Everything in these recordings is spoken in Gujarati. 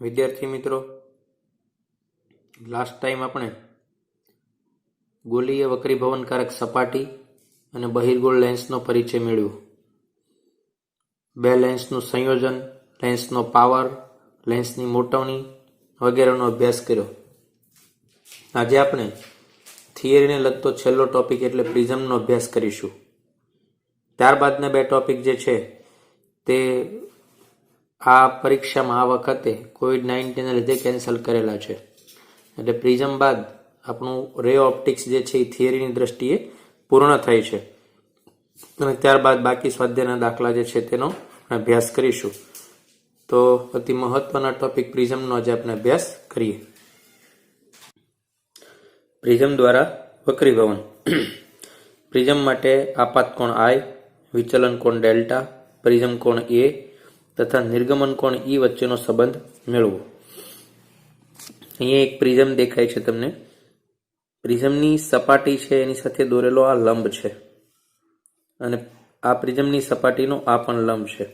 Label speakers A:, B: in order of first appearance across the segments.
A: વિદ્યાર્થી મિત્રો, લાસ્ટ ટાઈમ આપણે ગોલીય વક્રીભવનકારક સપાટી અને બહિર્ગોળ લેન્સનો પરિચય મેળવ્યો. બે લેન્સનું સંયોજન, લેન્સનો પાવર, લેન્સની મોટવણી વગેરેનો અભ્યાસ કર્યો. આજે આપણે થિયરીને લગતો છેલ્લો ટોપિક એટલે પ્રિઝમનો અભ્યાસ કરીશું. ત્યારબાદના બે ટોપિક જે છે તે આ પરીક્ષામાં આ વખતે કોવિડ-19ને લીધે કેન્સલ કરેલા છે. એટલે પ્રિઝમ બાદ આપણું રે ઓપ્ટિક્સ જે છે એ થિયરીની દ્રષ્ટિએ પૂર્ણ થાય છે અને ત્યારબાદ બાકી સ્વાધ્યાયના દાખલા જે છે તેનો અભ્યાસ કરીશું. તો અતિ મહત્વના ટોપિક પ્રિઝમનો આજે આપણે અભ્યાસ કરીએ. પ્રિઝમ દ્વારા વક્રીભવન. પ્રિઝમ માટે આપાત કોણ I, વિચલન કોણ ડેલ્ટા, પ્રિઝમ કોણ A તથા નિર્ગમન કોણ E વચ્ચેનો સંબંધ મેળવો. અહીંયા એક પ્રિઝમ દેખાય છે તમને. પ્રિઝમની સપાટી છે એની સાથે દોરેલો આ લંબ છે અને આ પ્રિઝમની સપાટીનો આ પણ લંબ છે.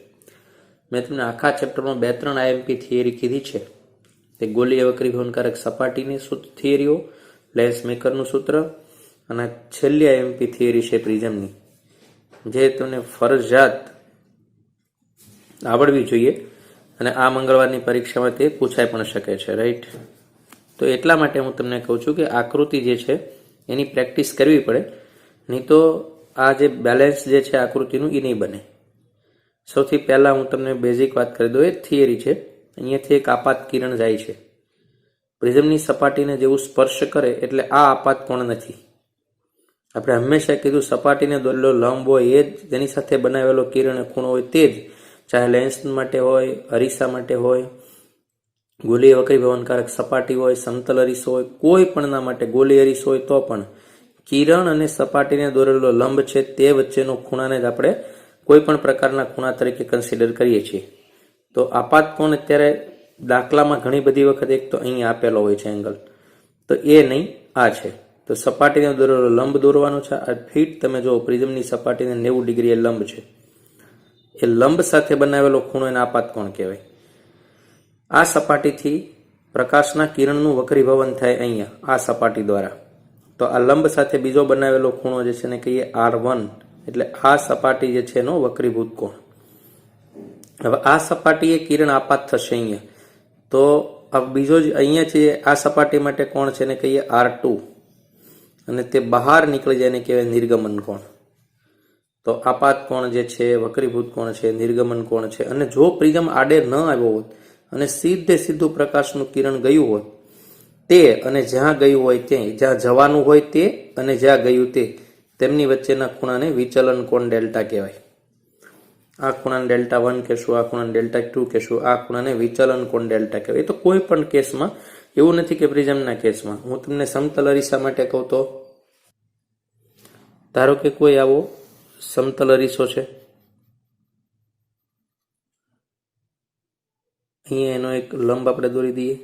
A: મેં તમને આખા ચેપ્ટરમાં 2-3 IMP થિયરી કીધી છે. તે ગોલીય વક્રીભવનકારક સપાટીની થિયરીઓ, લેન્સ મેકરનું સૂત્ર અને છેલ્લી IMP થિયરી છે પ્રિઝમની, જે તમને ફરજિયાત આવડવી જોઈએ અને આ મંગળવારની પરીક્ષામાં તે પૂછાઈ પણ શકે છે. રાઈટ? તો એટલા માટે હું તમને કહું છું કે આકૃતિ જે છે એની પ્રેક્ટિસ કરવી પડે, નહીં તો આ જે બેલેન્સ જે છે આકૃતિનું એ નહીં બને. સૌથી પહેલાં હું તમને બેઝિક વાત કરી દઉં. એ થિયરી છે. અહીંયાથી એક આપાત કિરણ જાય છે, પ્રિઝમની સપાટીને જેવું સ્પર્શ કરે એટલે આ આપાત કોણ નથી. આપણે હંમેશા કીધું સપાટીને દોરેલો લંબ હોય એ જ તેની સાથે બનાવેલો કિરણ ખૂણો હોય તે જ, ચાહે લેન્સ માટે હોય, અરીસા માટે હોય, ગોલીય વક્રીભવનકારક સપાટી હોય, સમતલ અરીસો હોય, કોઈ પણના માટે ગોલી અરીસો હોય તો પણ કિરણ અને સપાટીને દોરેલો લંબ છે તે વચ્ચેનો ખૂણાને જ આપણે કોઈ પણ પ્રકારના ખૂણા તરીકે કન્સિડર કરીએ છીએ. તો આપાત કોણ અત્યારે દાખલામાં ઘણી બધી વખત એક તો અહીં આપેલો હોય છે એંગલ, તો એ નહીં, આ છે. તો સપાટીને દોરેલો લંબ દોરવાનો છે. આ ફીટ તમે જો પ્રિઝમની સપાટીને 90 ડિગ્રી એ લંબ છે. એ લંબ સાથે બનાવેલો ખૂણો એને આપાત કોણ કહેવાય. આ સપાટીથી પ્રકાશના કિરણનું વક્રીભવન થાય અહીંયા આ સપાટી દ્વારા. તો આ લંબ સાથે બીજો બનાવેલો ખૂણો જે છે એને કહીએ R1, એટલે આ સપાટી જે છે એનો વક્રીભૂત કોણ. હવે આ સપાટીએ કિરણ આપાત થશે અહીંયા, તો બીજો જ અહીંયા છે આ સપાટી માટે કોણ છે એને કહીએ R2 અને તે બહાર નીકળી જાય એને કહેવાય નિર્ગમન કોણ. તો આપાત કોણ જે છે, વક્રીભૂત કોણ છે, નિર્ગમન કોણ છે. અને જો પ્રિઝમ આડે ન આવ્યો હોત અને સીધું પ્રકાશનું કિરણ ગયું હોત તે અને જ્યાં ગયું હોય તે, જ્યાં જવાનું હોય તે અને જ્યાં ગયું તે, તેમની વચ્ચેના ખૂણાને વિચલન કોણ ડેલ્ટા કહેવાય. આ ખૂણાને ડેલ્ટા 1 કહેશું, આ ખૂણાને ડેલ્ટા 2 કહેશું, આ ખૂણાને વિચલન કોણ ડેલ્ટા કહેવાય. તો કોઈ પણ કેસમાં એવું નથી કે પ્રિઝમના કેસમાં. હું તમને સમતલ અરીસા માટે કહું તો ધારો કે કોઈ આવો સમતલ અરીસો છે, અહીંયા એનો એક લંબ આપણે દોરી દઈએ.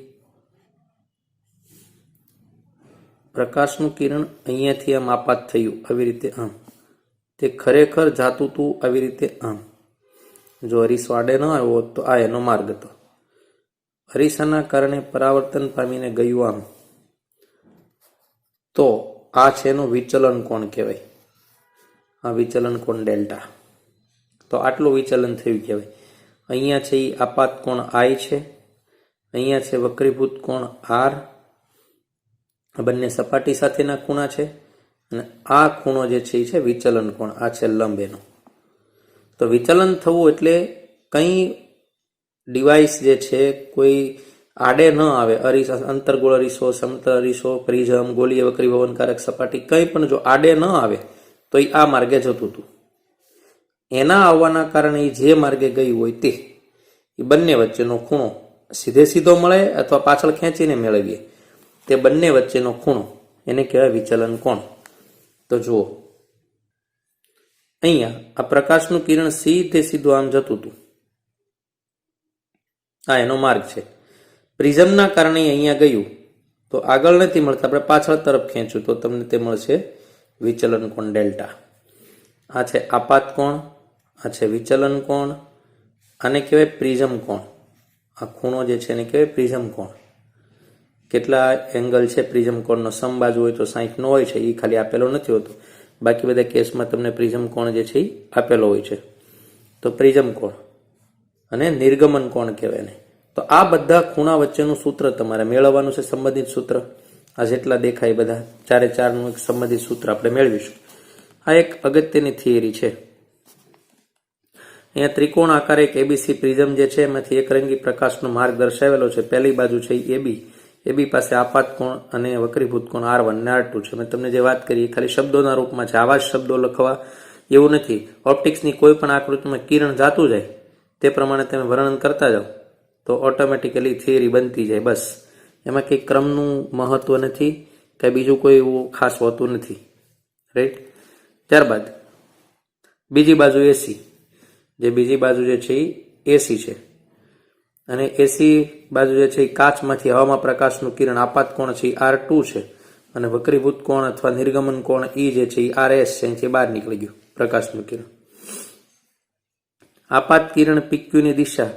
A: પ્રકાશનું કિરણ અહીંયાથી આમ આપાત થયું આવી રીતે આમ, તે ખરેખર જાતું હતું આવી રીતે આમ. જો અરીસો આડે ન આવ્યો હોત તો આ એનો માર્ગ હતો. અરીસાના કારણે પરાવર્તન પામીને ગયું આમ, તો આ છે એનું વિચલન કોણ કહેવાય. આ વિચલન કોણ ડેલ્ટા. તો આટલું વિચલન થયું કહેવાય. અહીંયા છે એ આપાત કોણ I છે, અહીંયા છે વક્રીભૂત કોણ R. આ બંને સપાટી સાથેના ખૂણા છે અને આ ખૂણો જે છે એ છે વિચલન કોણ. આ છે લંબ એનો. તો વિચલન થવું એટલે કંઈ ડિવાઇસ જે છે કોઈ આડે ન આવે, અરીસા, અંતર્ગોળ અરીસો, સમતલ અરીસો, પ્રિઝમ, ગોલીય વક્રીભવનકારક સપાટી, કંઈ પણ જો આડે ન આવે તો એ આ માર્ગે જતું હતું. એના આવવાના કારણે એ જે માર્ગે ગયું હોય તે, એ બંને વચ્ચેનો ખૂણો સીધો મળે અથવા પાછળ ખેંચીને મેળવીએ, તે બંને વચ્ચેનો ખૂણો એને કહેવાય વિચલન કોણ. તો જુઓ અહીંયા આ પ્રકાશનું કિરણ સીધું આમ જતું હતું, આ એનો માર્ગ છે. પ્રિઝમના કારણે અહીંયા ગયું તો આગળ નથી મળતા, આપણે પાછળ તરફ ખેંચ્યું તો તમને તે મળશે વિચલન કોણ ડેલ્ટા. આ છે આપાત કોણ, આ છે વિચલન કોણ, આને કહેવાય પ્રિઝમ કોણ. આ ખૂણો જે છે એને કહેવાય પ્રિઝમ કોણ. કેટલા એંગલ છે પ્રિઝમ કોણનો? સમબાજુ હોય તો 60 નો હોય છે, એ ખાલી આપેલો નથી હોતો. બાકી બધા કેસમાં તમને પ્રિઝમ કોણ જે છે એ આપેલો હોય છે. તો પ્રિઝમ કોણ અને નિર્ગમન કોણ કહેવાય ને. તો આ બધા ખૂણા વચ્ચેનું સૂત્ર તમારે મેળવવાનું છે, સંબંધિત સૂત્ર. આ જેટલા દેખાય બધા ચારે ચારનું એક સંબંધિત સૂત્ર આપણે મેળવીશું. આ એક અગત્યની થિયરી છે. અહીંયા ત્રિકોણ આકાર એક એબીસી પ્રિઝમ જે છે એમાંથી એક રંગી પ્રકાશનો માર્ગ દર્શાવેલો છે. પહેલી બાજુ છે એબી પાસે આપાત કોણ અને વક્રીભૂત કોણ R1 અને R2 છે. મેં તમને જે વાત કરી એ ખાલી શબ્દોના રૂપમાં છે, આવા જ શબ્દો લખવા એવું નથી. ઓપ્ટિક્સની કોઈ પણ આકૃતિમાં કિરણ જાતું જાય તે પ્રમાણે તમે વર્ણન કરતા જાઓ તો ઓટોમેટિકલી થિયરી બનતી જાય. બસ એમાં કંઈ ક્રમનું મહત્વ નથી, કંઈ બીજું કોઈ એવું ખાસ હોતું નથી. રાઈટ. ત્યારબાદ બીજી બાજુ એસી, જે બીજી બાજુ જે છે એ એસી છે અને એસી બાજુ જે છે એ કાચમાંથી હવામાં પ્રકાશનું કિરણ આપાત કોણ છે એ R2 છે અને વક્રીભૂત કોણ અથવા નિર્ગમન કોણ ઈ જે છે એ RS છે, અહીંથી બહાર નીકળી ગયું પ્રકાશનું કિરણ. આપાત કિરણ PQની દિશા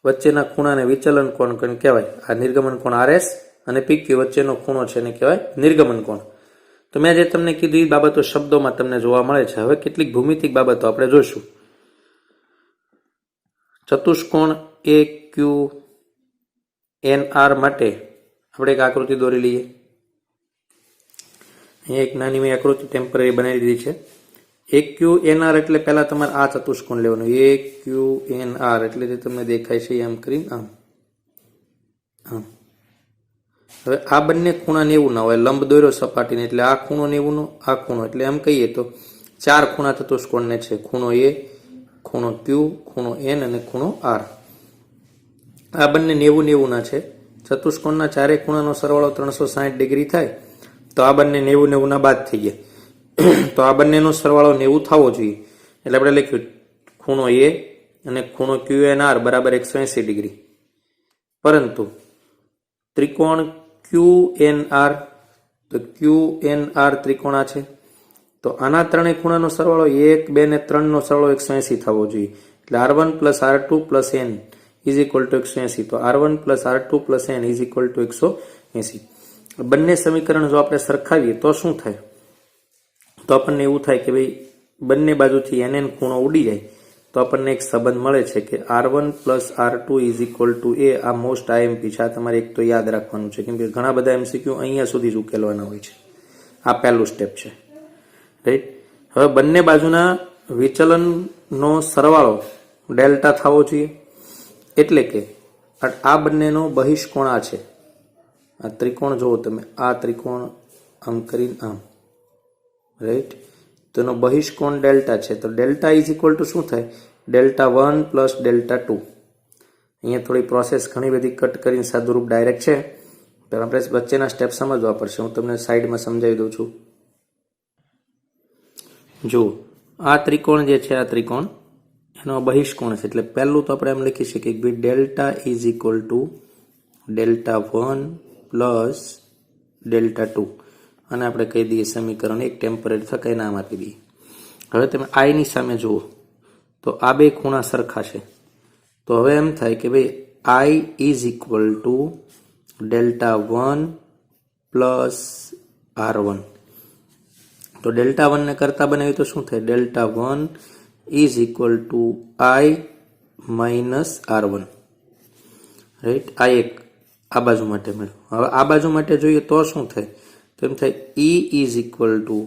A: વચ્ચેના ખૂણાને વિચલન કોણ કહેવાય. આ નિર્ગમન કોણ RS અને PQ વચ્ચેનો ખૂણો છે એને કહેવાય નિર્ગમન કોણ. તો મેં જે તમને કીધું એ બાબતો શબ્દોમાં તમને જોવા મળે છે. હવે કેટલીક ભૌમિતિક બાબતો આપણે જોઈશું. ચતુષ્કોણ AQNR માટે આપણે એક આકૃતિ દોરી લઈએ. અહીંયા એક નાની મેં આકૃતિ ટેમ્પરરી બનાવી દીધી છે. AQNR એટલે પહેલા તમારે આ ચતુષ્કોણ લેવાનું. AQNR એટલે જે તમને દેખાય છે એમ કરીને આમ. હવે આ બંને ખૂણા 90 ના હોય. લંબ દોર્યો સપાટીને એટલે આ ખૂણો 90 નો, આ ખૂણો, એટલે એમ કહીએ તો ચાર ખૂણા ચતુષ્કોણને છે. ખૂણો A, ખૂણો Q, ખૂણો N અને ખૂણો R. આ બંને 90-90 ના છે. ચતુષ્કોણના ચારે ખૂણાનો સરવાળો 360 ડિગ્રી થાય તો આ બંને 90-90 ના બાદ થઈ ગયા. તો આ બંનેનો સરવાળો 90 થવો જોઈએ. એટલે આપણે લખ્યું ખૂણો A અને ખૂણો QNR બરાબર 180 ડિગ્રી. પરંતુ ત્રિકોણ QNR, તો QNR ત્રિકોણ આ છે, તો આના ત્રણેય ખૂણાનો સરવાળો 1, 2 ને 3 નો સરવાળો 180 થવો જોઈએ. એટલે R1 plus R2 plus N is equal two 180. તો R1 plus R2 plus N is equal two 180. બંને સમીકરણ જો આપણે સરખાવીએ તો શું થાય? તો આપણને એવું થાય કે ભાઈ બંને બાજુથી NN ખૂણો ઉડી જાય તો આપણને એક સંબંધ મળે છે કે R1 plus R2 is equal to A. આ મોસ્ટ IMP છે. આ તમારે એક તો યાદ રાખવાનું છે, કેમ કે ઘણા બધા MCQ અહીંયા સુધી જ ઉકેલવાના હોય છે. આ પહેલું સ્ટેપ છે. રાઈટ. હવે બંને બાજુના વિચલનનો સરવાળો ડેલ્ટા થવો જોઈએ. એટલે કે આ બંનેનો બહિષ્કોણ આ છે. આ ત્રિકોણ જુઓ તમે, આ ત્રિકોણ આમ કરીને આમ. રાઈટ. તો એનો બહિષ્કોણ ડેલ્ટા છે. તો ડેલ્ટા ઇઝ ઇક્વલ ટુ શું થાય? Delta 1 plus delta 2. અહીંયા થોડી પ્રોસેસ ઘણી બધી કટ કરીને સાદુરૂપ ડાયરેક્ટ છે, પણ આપણે વચ્ચેના સ્ટેપ સમજવા પડશે. હું તમને સાઈડમાં સમજાવી દઉં છું. જુઓ, આ ત્રિકોણ જે છે, આ ત્રિકોણ એનો બહિષ્કોણ છે. એટલે પહેલું તો આપણે એમ લખી શકીએ કે delta is equal to delta 1 plus delta 2. અને આપણે કહી દઈએ સમીકરણ એક ટેમ્પરરી થકાય નામ આપી દઈએ. હવે તમે I ની સામે જુઓ તો આ બે ખૂણા સરખા છે. તો હવે એમ થાય કે ભાઈ I is equal to delta 1 plus R1. તો ડેલ્ટા 1 ને કરતા બનાવી તો શું થાય? Delta 1 is equal two I minus R1. Right. આ એક આ બાજુ માટે મળ્યું. હવે આ બાજુ માટે જોઈએ તો શું થાય? તો એમ થાય E is equal to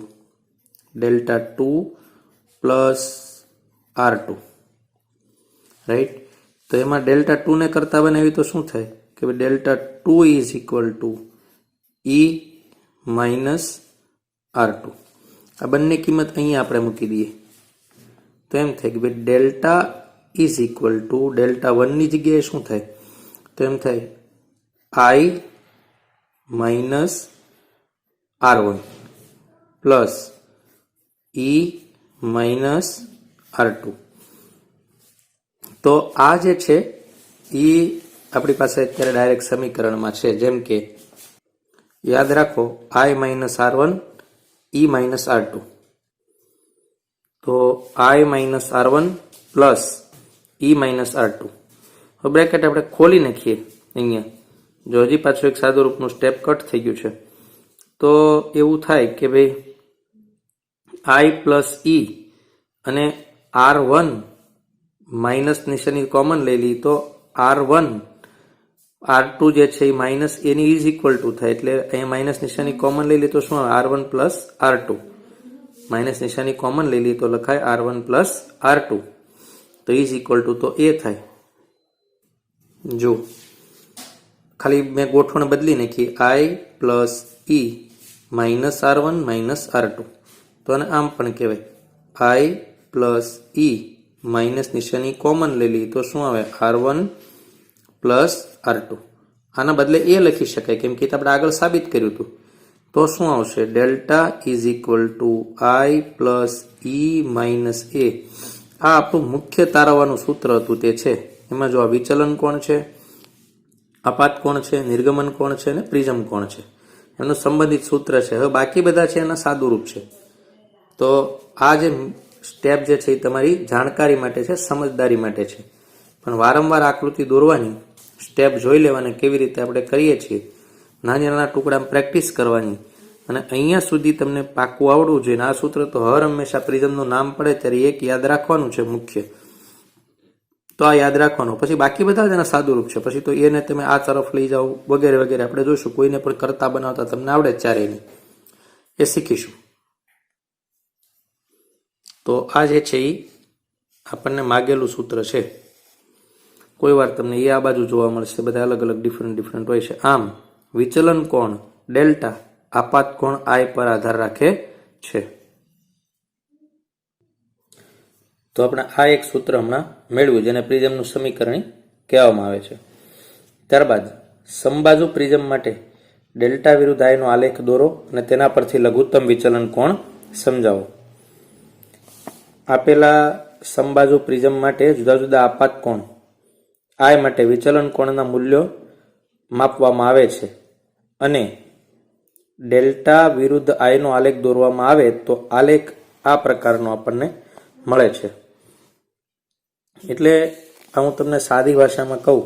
A: delta 2 plus R2. Right. તો એમાં ડેલ્ટા 2 ને કરતા બનાવી તો શું થાય કે delta 2 is equal two E minus R2. આ બંને કિંમત અહીંયા આપણે મૂકી દઈએ તો એમ થાય કે ભાઈ delta is equal to delta 1 ની જગ્યાએ શું થાય? તો એમ થાય I minus R1 plus E minus R2. તો આ જે છે એ આપણી પાસે અત્યારે ડાયરેક્ટ સમીકરણમાં છે. જેમ કે યાદ રાખો I minus R1, E minus R2. તો I minus R1 plus E minus R2. હવે બ્રેકેટ આપણે ખોલી નાખીએ અહીંયા, જો હજી પાછું એક સાદું રૂપનું સ્ટેપ કટ થઈ ગયું છે, તો એવું થાય કે ભાઈ આઈ પ્લસ ઈ અને R1 માઇનસ નિશાની કોમન લઈ લઈ તો R1 R2 જે છે એ માઇનસ એની ઇઝ ઇક્વલ ટુ થાય, એટલે અહીંયા માઇનસ નિશાની કોમન લઈ લી તો શું આવે R1 પ્લસ R2, માઇનસ નિશાની કોમન લઈ લી તો લખાય R1 પ્લસ R2, તો ઇઝ ઇક્વલ ટુ તો એ થાય. જો ખાલી મેં ગોઠવણ બદલી નાખી, આઈ plus E minus R1 minus R2, તો આને આમ પણ કહેવાય આઈ પ્લસ ઈ માઇનસ નિશાની કોમન લઈ લી તો શું આવે R1 પ્લસ R2. આના બદલે એ લખી શકાય કેમ કે આપણે આગળ સાબિત કર્યું હતું, તો શું આવશે delta is equal to I plus E minus A. આ આપણું મુખ્ય તારવવાનું સૂત્ર હતું તે છે. એમાં જો આ વિચલન કોણ છે, આપાત કોણ છે, નિર્ગમન કોણ છે અને પ્રિઝમ કોણ છે, એનું સંબંધિત સૂત્ર છે. હવે બાકી બધા છે એના સાદુરૂપ છે. તો આ જે સ્ટેપ જે છે એ તમારી જાણકારી માટે છે, સમજદારી માટે છે, પણ વારંવાર આકૃતિ દોરવાની, સ્ટેપ જોઈ લેવાને કેવી રીતે આપણે કરીએ છીએ, નાના નાના ટુકડામાં પ્રેક્ટિસ કરવાની, અને અહીંયા સુધી તમને પાકું આવડવું જોઈએ. આ સૂત્ર તો હર હંમેશા પ્રિઝમનું નામ પડે ત્યારે એક યાદ રાખવાનું છે મુખ્ય, તો આ યાદ રાખવાનું. પછી બાકી બધા તેના સાદુરૂપ છે, પછી તો એને તમે આ તરફ લઈ જાઓ વગેરે વગેરે આપણે જોઈશું. કોઈને પણ કરતા બનાવતા તમને આવડે ચારેયને, એ શીખીશું. તો આ જે છે એ આપણને માગેલું સૂત્ર છે. કોઈ વાર તમને એ આ બાજુ જોવા મળશે, બધા અલગ અલગ ડિફરન્ટ હોય છે. આમ વિચલન કોણ ડેલ્ટા આપાત કોણ આઈ પર આધાર રાખે છે. તો આપણે આ એક સૂત્ર હમણાં મેળવ્યું જેને પ્રિઝમનું સમીકરણ કહેવામાં આવે છે. ત્યારબાદ સમબાજુ પ્રિઝમ માટે ડેલ્ટા વિરુદ્ધ આઈનો આલેખ દોરો અને તેના પરથી લઘુત્તમ વિચલન કોણ સમજાવો. આપેલા સમબાજુ પ્રિઝમ માટે જુદા જુદા આપાત કોણ આઈ માટે વિચલન કોણના મૂલ્યો માપવામાં આવે છે અને ડેલ્ટા વિરુદ્ધ આઈનો આલેખ દોરવામાં આવે તો આલેખ આ પ્રકારનો આપણને મળે છે. એટલે હું તમને સાદી ભાષામાં કહું,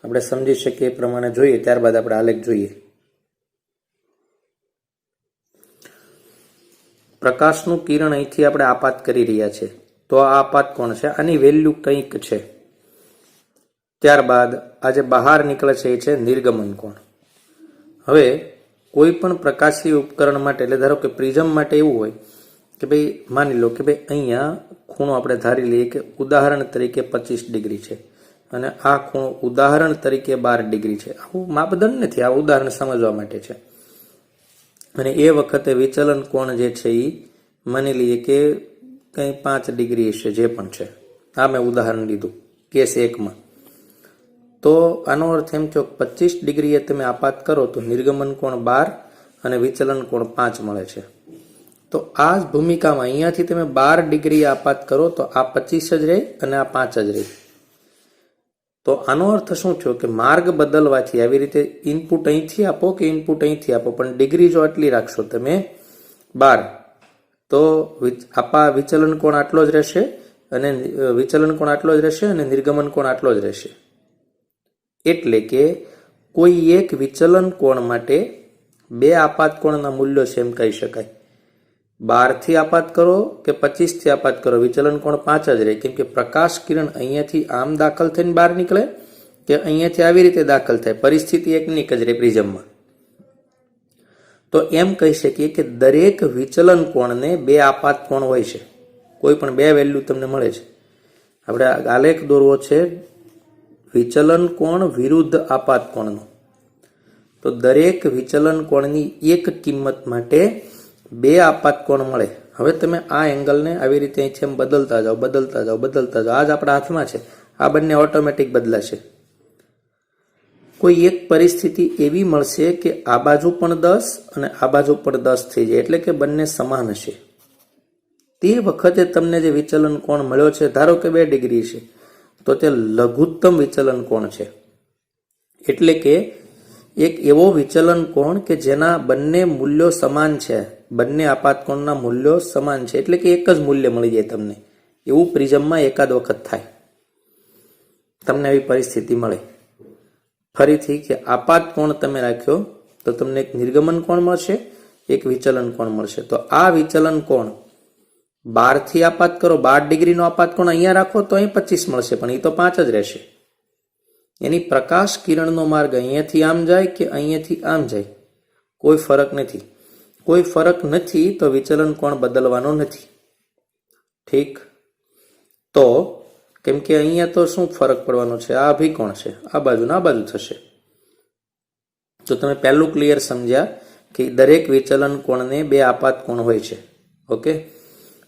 A: આપણે સમજી શકીએ એ પ્રમાણે જોઈએ, ત્યારબાદ આપણે આલેખ જોઈએ. પ્રકાશનું કિરણ અહીંથી આપણે આપાત કરી રહ્યા છે, તો આ આપાત કોણ છે, આની વેલ્યુ કંઈક છે. ત્યારબાદ આ જે બહાર નીકળે છે એ છે નિર્ગમન કોણ. હવે કોઈ પણ પ્રકાશી ઉપકરણ માટે, એટલે ધારો કે પ્રિઝમ માટે એવું હોય કે ભાઈ માની લો કે ભાઈ અહીંયા ખૂણો આપણે ધારી લઈએ કે ઉદાહરણ તરીકે 25 ડિગ્રી છે અને આ ખૂણો ઉદાહરણ તરીકે 12 ડિગ્રી છે. આવું માપદંડ નથી, આ ઉદાહરણ સમજવા માટે છે. અને એ વખતે વિચલન કોણ જે છે એ માની લઈએ કે કંઈ 5 ડિગ્રી હશે, જે પણ છે. આ મેં ઉદાહરણ લીધું કેસ 1માં. તો આનો અર્થ એમ થયો 25 ડિગ્રીએ તમે આપાત કરો તો નિર્ગમન કોણ 12 અને વિચલન કોણ 5 મળે છે. તો આ જ ભૂમિકામાં અહીંયાથી તમે 12 ડિગ્રી આપાત કરો તો આ 25 જ રહે અને આ 5 જ રહે. તો આનો અર્થ શું થયો કે માર્ગ બદલવાથી, આવી રીતે ઇનપુટ અહીંથી આપો કે ઇનપુટ અહીંથી આપો, પણ ડિગ્રી જો આટલી રાખશો તમે 12, તો વિચલન કોણ આટલો જ રહેશે અને વિચલન કોણ આટલો જ રહેશે અને નિર્ગમન કોણ આટલો જ રહેશે. એટલે કે કોઈ એક વિચલન કોણ માટે બે આપાત કોણના મૂલ્યો છે એમ કહી શકાય. 12 થી આપાત કરો કે 25 થી આપાત કરો, વિચલન કોણ 5 જ રહે, કેમ કે પ્રકાશ કિરણ અહીંયાથી આમ દાખલ થઈને બહાર નીકળે કે અહીંયાથી આવી રીતે દાખલ થાય, પરિસ્થિતિ એકની જ રહે પ્રિઝમમાં. તો એમ કહી શકીએ કે દરેક વિચલન કોણને બે આપાત કોણ હોય છે, કોઈ પણ બે વેલ્યુ તમને મળે છે. આપણે આલેખ દોરવો છે વિચલન કોણ વિરુદ્ધ આપાત કોણનો, તો દરેક વિચલન કોણની એક કિંમત માટે બે આપાત કોણ મળે. હવે તમે આ એંગલને આવી રીતે અહીંથી એમ બદલતા જાઓ, બદલતા જાઓ, બદલતા જાઓ. આ જ આપણા હાથમાં છે, આ બંને ઓટોમેટિક બદલાશે. કોઈ એક પરિસ્થિતિ એવી મળશે કે આ બાજુ પણ 10 અને આ બાજુ પણ 10 થઈ જાય, એટલે કે બંને સમાન હશે. તે વખતે તમને જે વિચલન કોણ મળ્યો છે, ધારો કે 2 ડિગ્રી છે, તો તે લઘુત્તમ વિચલન કોણ છે. એટલે કે એક એવો વિચલન કોણ કે જેના બંને મૂલ્યો સમાન છે, બંને આપાત કોણના મૂલ્યો સમાન છે, એટલે કે એક જ મૂલ્ય મળી જાય તમને. એવું પ્રિઝમમાં એકાદ વખત થાય. તમને આવી પરિસ્થિતિ મળે. ફરીથી કે આપાત કોણ તમે રાખ્યો તો તમને એક નિર્ગમન કોણ મળશે, એક વિચલન કોણ મળશે. તો આ વિચલન કોણ 12 થી આપાત કરો, 12 ડિગ્રીનો આપાત કોણ અહીંયા રાખો તો અહીં 25 મળશે, પણ એ તો 5 જ રહેશે. એની પ્રકાશ કિરણનો માર્ગ અહીંયાથી આમ જાય કે અહીંયાથી આમ જાય, કોઈ ફરક નથી. કોઈ ફરક નથી તો વિચલન કોણ બદલવાનો નથી. ઠીક, તો કેમ કે અહીંયા તો શું ફરક પડવાનો છે, આ અભિકોણ છે, આ બાજુ ના બાજુ થશે. તો તમે પહેલું ક્લિયર સમજ્યા કે દરેક વિચલન કોણને બે આપાત કોણ હોય છે. ઓકે,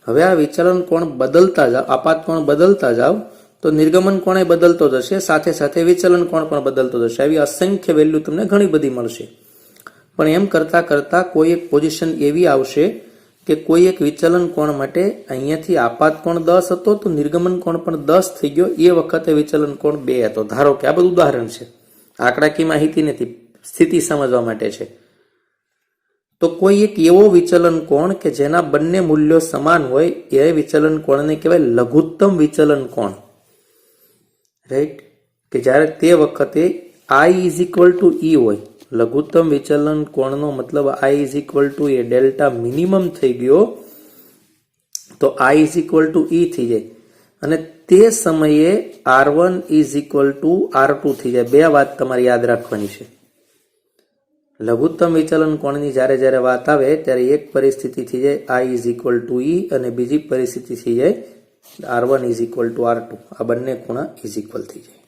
A: હવે આ વિચલન કોણ બદલતા જાવ, આપાત કોણ બદલતા જાવ તો નિર્ગમન કોણ બદલતો જશે, સાથે સાથે વિચલન કોણ પણ બદલતો જશે. આવી અસંખ્ય વેલ્યુ તમને ઘણી બધી મળશે. પણ એમ કરતા કરતા કોઈ એક પોઝિશન એવી આવશે કે કોઈ એક વિચલન કોણ માટે અહીંયાથી આપાત કોણ 10 હતો તો નિર્ગમન કોણ પણ 10 થઈ ગયો. એ વખતે વિચલન કોણ 2 હતો. ધારો કે આ બધું ઉદાહરણ છે, આંકડાકીય માહિતી નથી, સ્થિતિ સમજવા માટે છે. તો કોઈ એક એવો વિચલન કોણ કે જેના બંને મૂલ્યો સમાન હોય એ વિચલન કોણને કહેવાય લઘુત્તમ વિચલન કોણ. રાઈટ, કે જ્યારે તે વખતે I is equal two E હોય. લઘુત્તમ વિચલન કોણનો મતલબ I is equal two A, delta minimum થઈ ગયો તો I is equal two E થઈ જાય, અને તે સમયે R1 is equal two R2 થઈ જાય. બે વાત તમારે યાદ રાખવાની છે. લઘુત્તમ વિચલન કોણની જ્યારે જ્યારે વાત આવે ત્યારે એક પરિસ્થિતિ થઈ જાય I is equal two E અને બીજી પરિસ્થિતિ થઈ જાય R1 is equal two R2. આ બંને ખૂણા ઇઝ ઇક્વલ થઈ જાય.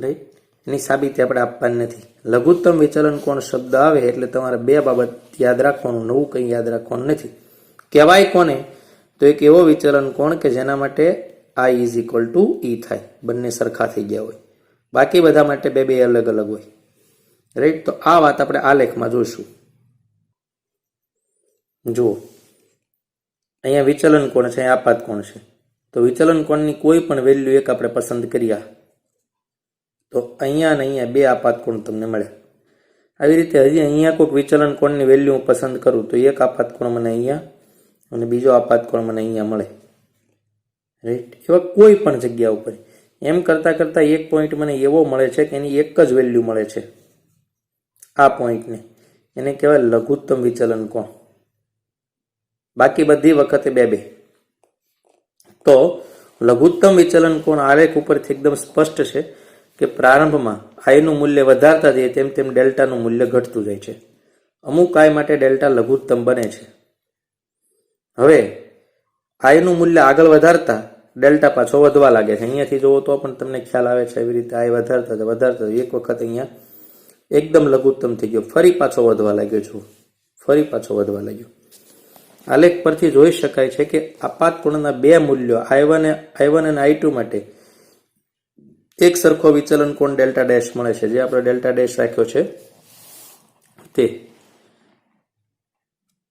A: રાઈટ, એની સાબિતી આપણે આપવાની નથી. લઘુત્તમ વિચલન કોણ શબ્દ આવે એટલે તમારે બે બાબત યાદ રાખવાનું, નવું કંઈ યાદ રાખવાનું નથી. કહેવાય કોને તો એક એવો વિચલન કોણ કે જેના માટે I is equal two E થાય, બંને સરખા થઈ ગયા હોય. બાકી બધા માટે બે બે અલગ અલગ હોય. રાઈટ, તો આ વાત આપણે આ લેખમાં જોઈશું. જુઓ, અહીંયા વિચલન કોણ છે, અહીંયા આપાત કોણ છે. તો વિચલન કોણની કોઈ પણ વેલ્યુ એક આપણે પસંદ કર્યા તો અહીંયા અને અહીંયા બે આપાત કોણ તમને મળે. આવી રીતે હજી અહીંયા કોઈક વિચલન કોણની વેલ્યુ હું પસંદ કરું તો એક આપાત કોણ મને અહીંયા અને બીજો આપાત કોણ મને અહીંયા મળે. રાઈટ, એવા કોઈ પણ જગ્યા ઉપર એમ કરતા કરતા એક પોઈન્ટ મને એવો મળે છે કે એની એક જ વેલ્યુ મળે છે. આ પોઈન્ટને એને કહેવાય લઘુત્તમ વિચલન કોણ. બાકી બધી વખતે બે બે. તો લઘુત્તમ વિચલન કોણ આલેખ ઉપરથી એકદમ સ્પષ્ટ છે કે પ્રારંભમાં I નું મૂલ્ય વધારતા જઈએ તેમ તેમ ડેલ્ટાનું મૂલ્ય ઘટતું જાય છે. અમુક I માટે ડેલ્ટા લઘુત્તમ બને છે. હવે I નું મૂલ્ય આગળ વધારતા ડેલ્ટા પાછો વધવા લાગે છે. અહીંયાથી જોવો તો પણ તમને ખ્યાલ આવે છે. એવી રીતે I વધારતા એક વખત અહીંયા એકદમ લઘુત્તમ થઈ ગયો, ફરી પાછો વધવા લાગ્યો છું, ફરી પાછો વધવા લાગ્યો. આલેખ પરથી જોઈ શકાય છે કે આપાત કોણના બે મૂલ્યો I1 અને I2 માટે એક સરખો વિચલન કોણ ડેલ્ટા ડેશ મળે છે, જે આપણે ડેલ્ટા ડેશ રાખ્યો છે તે.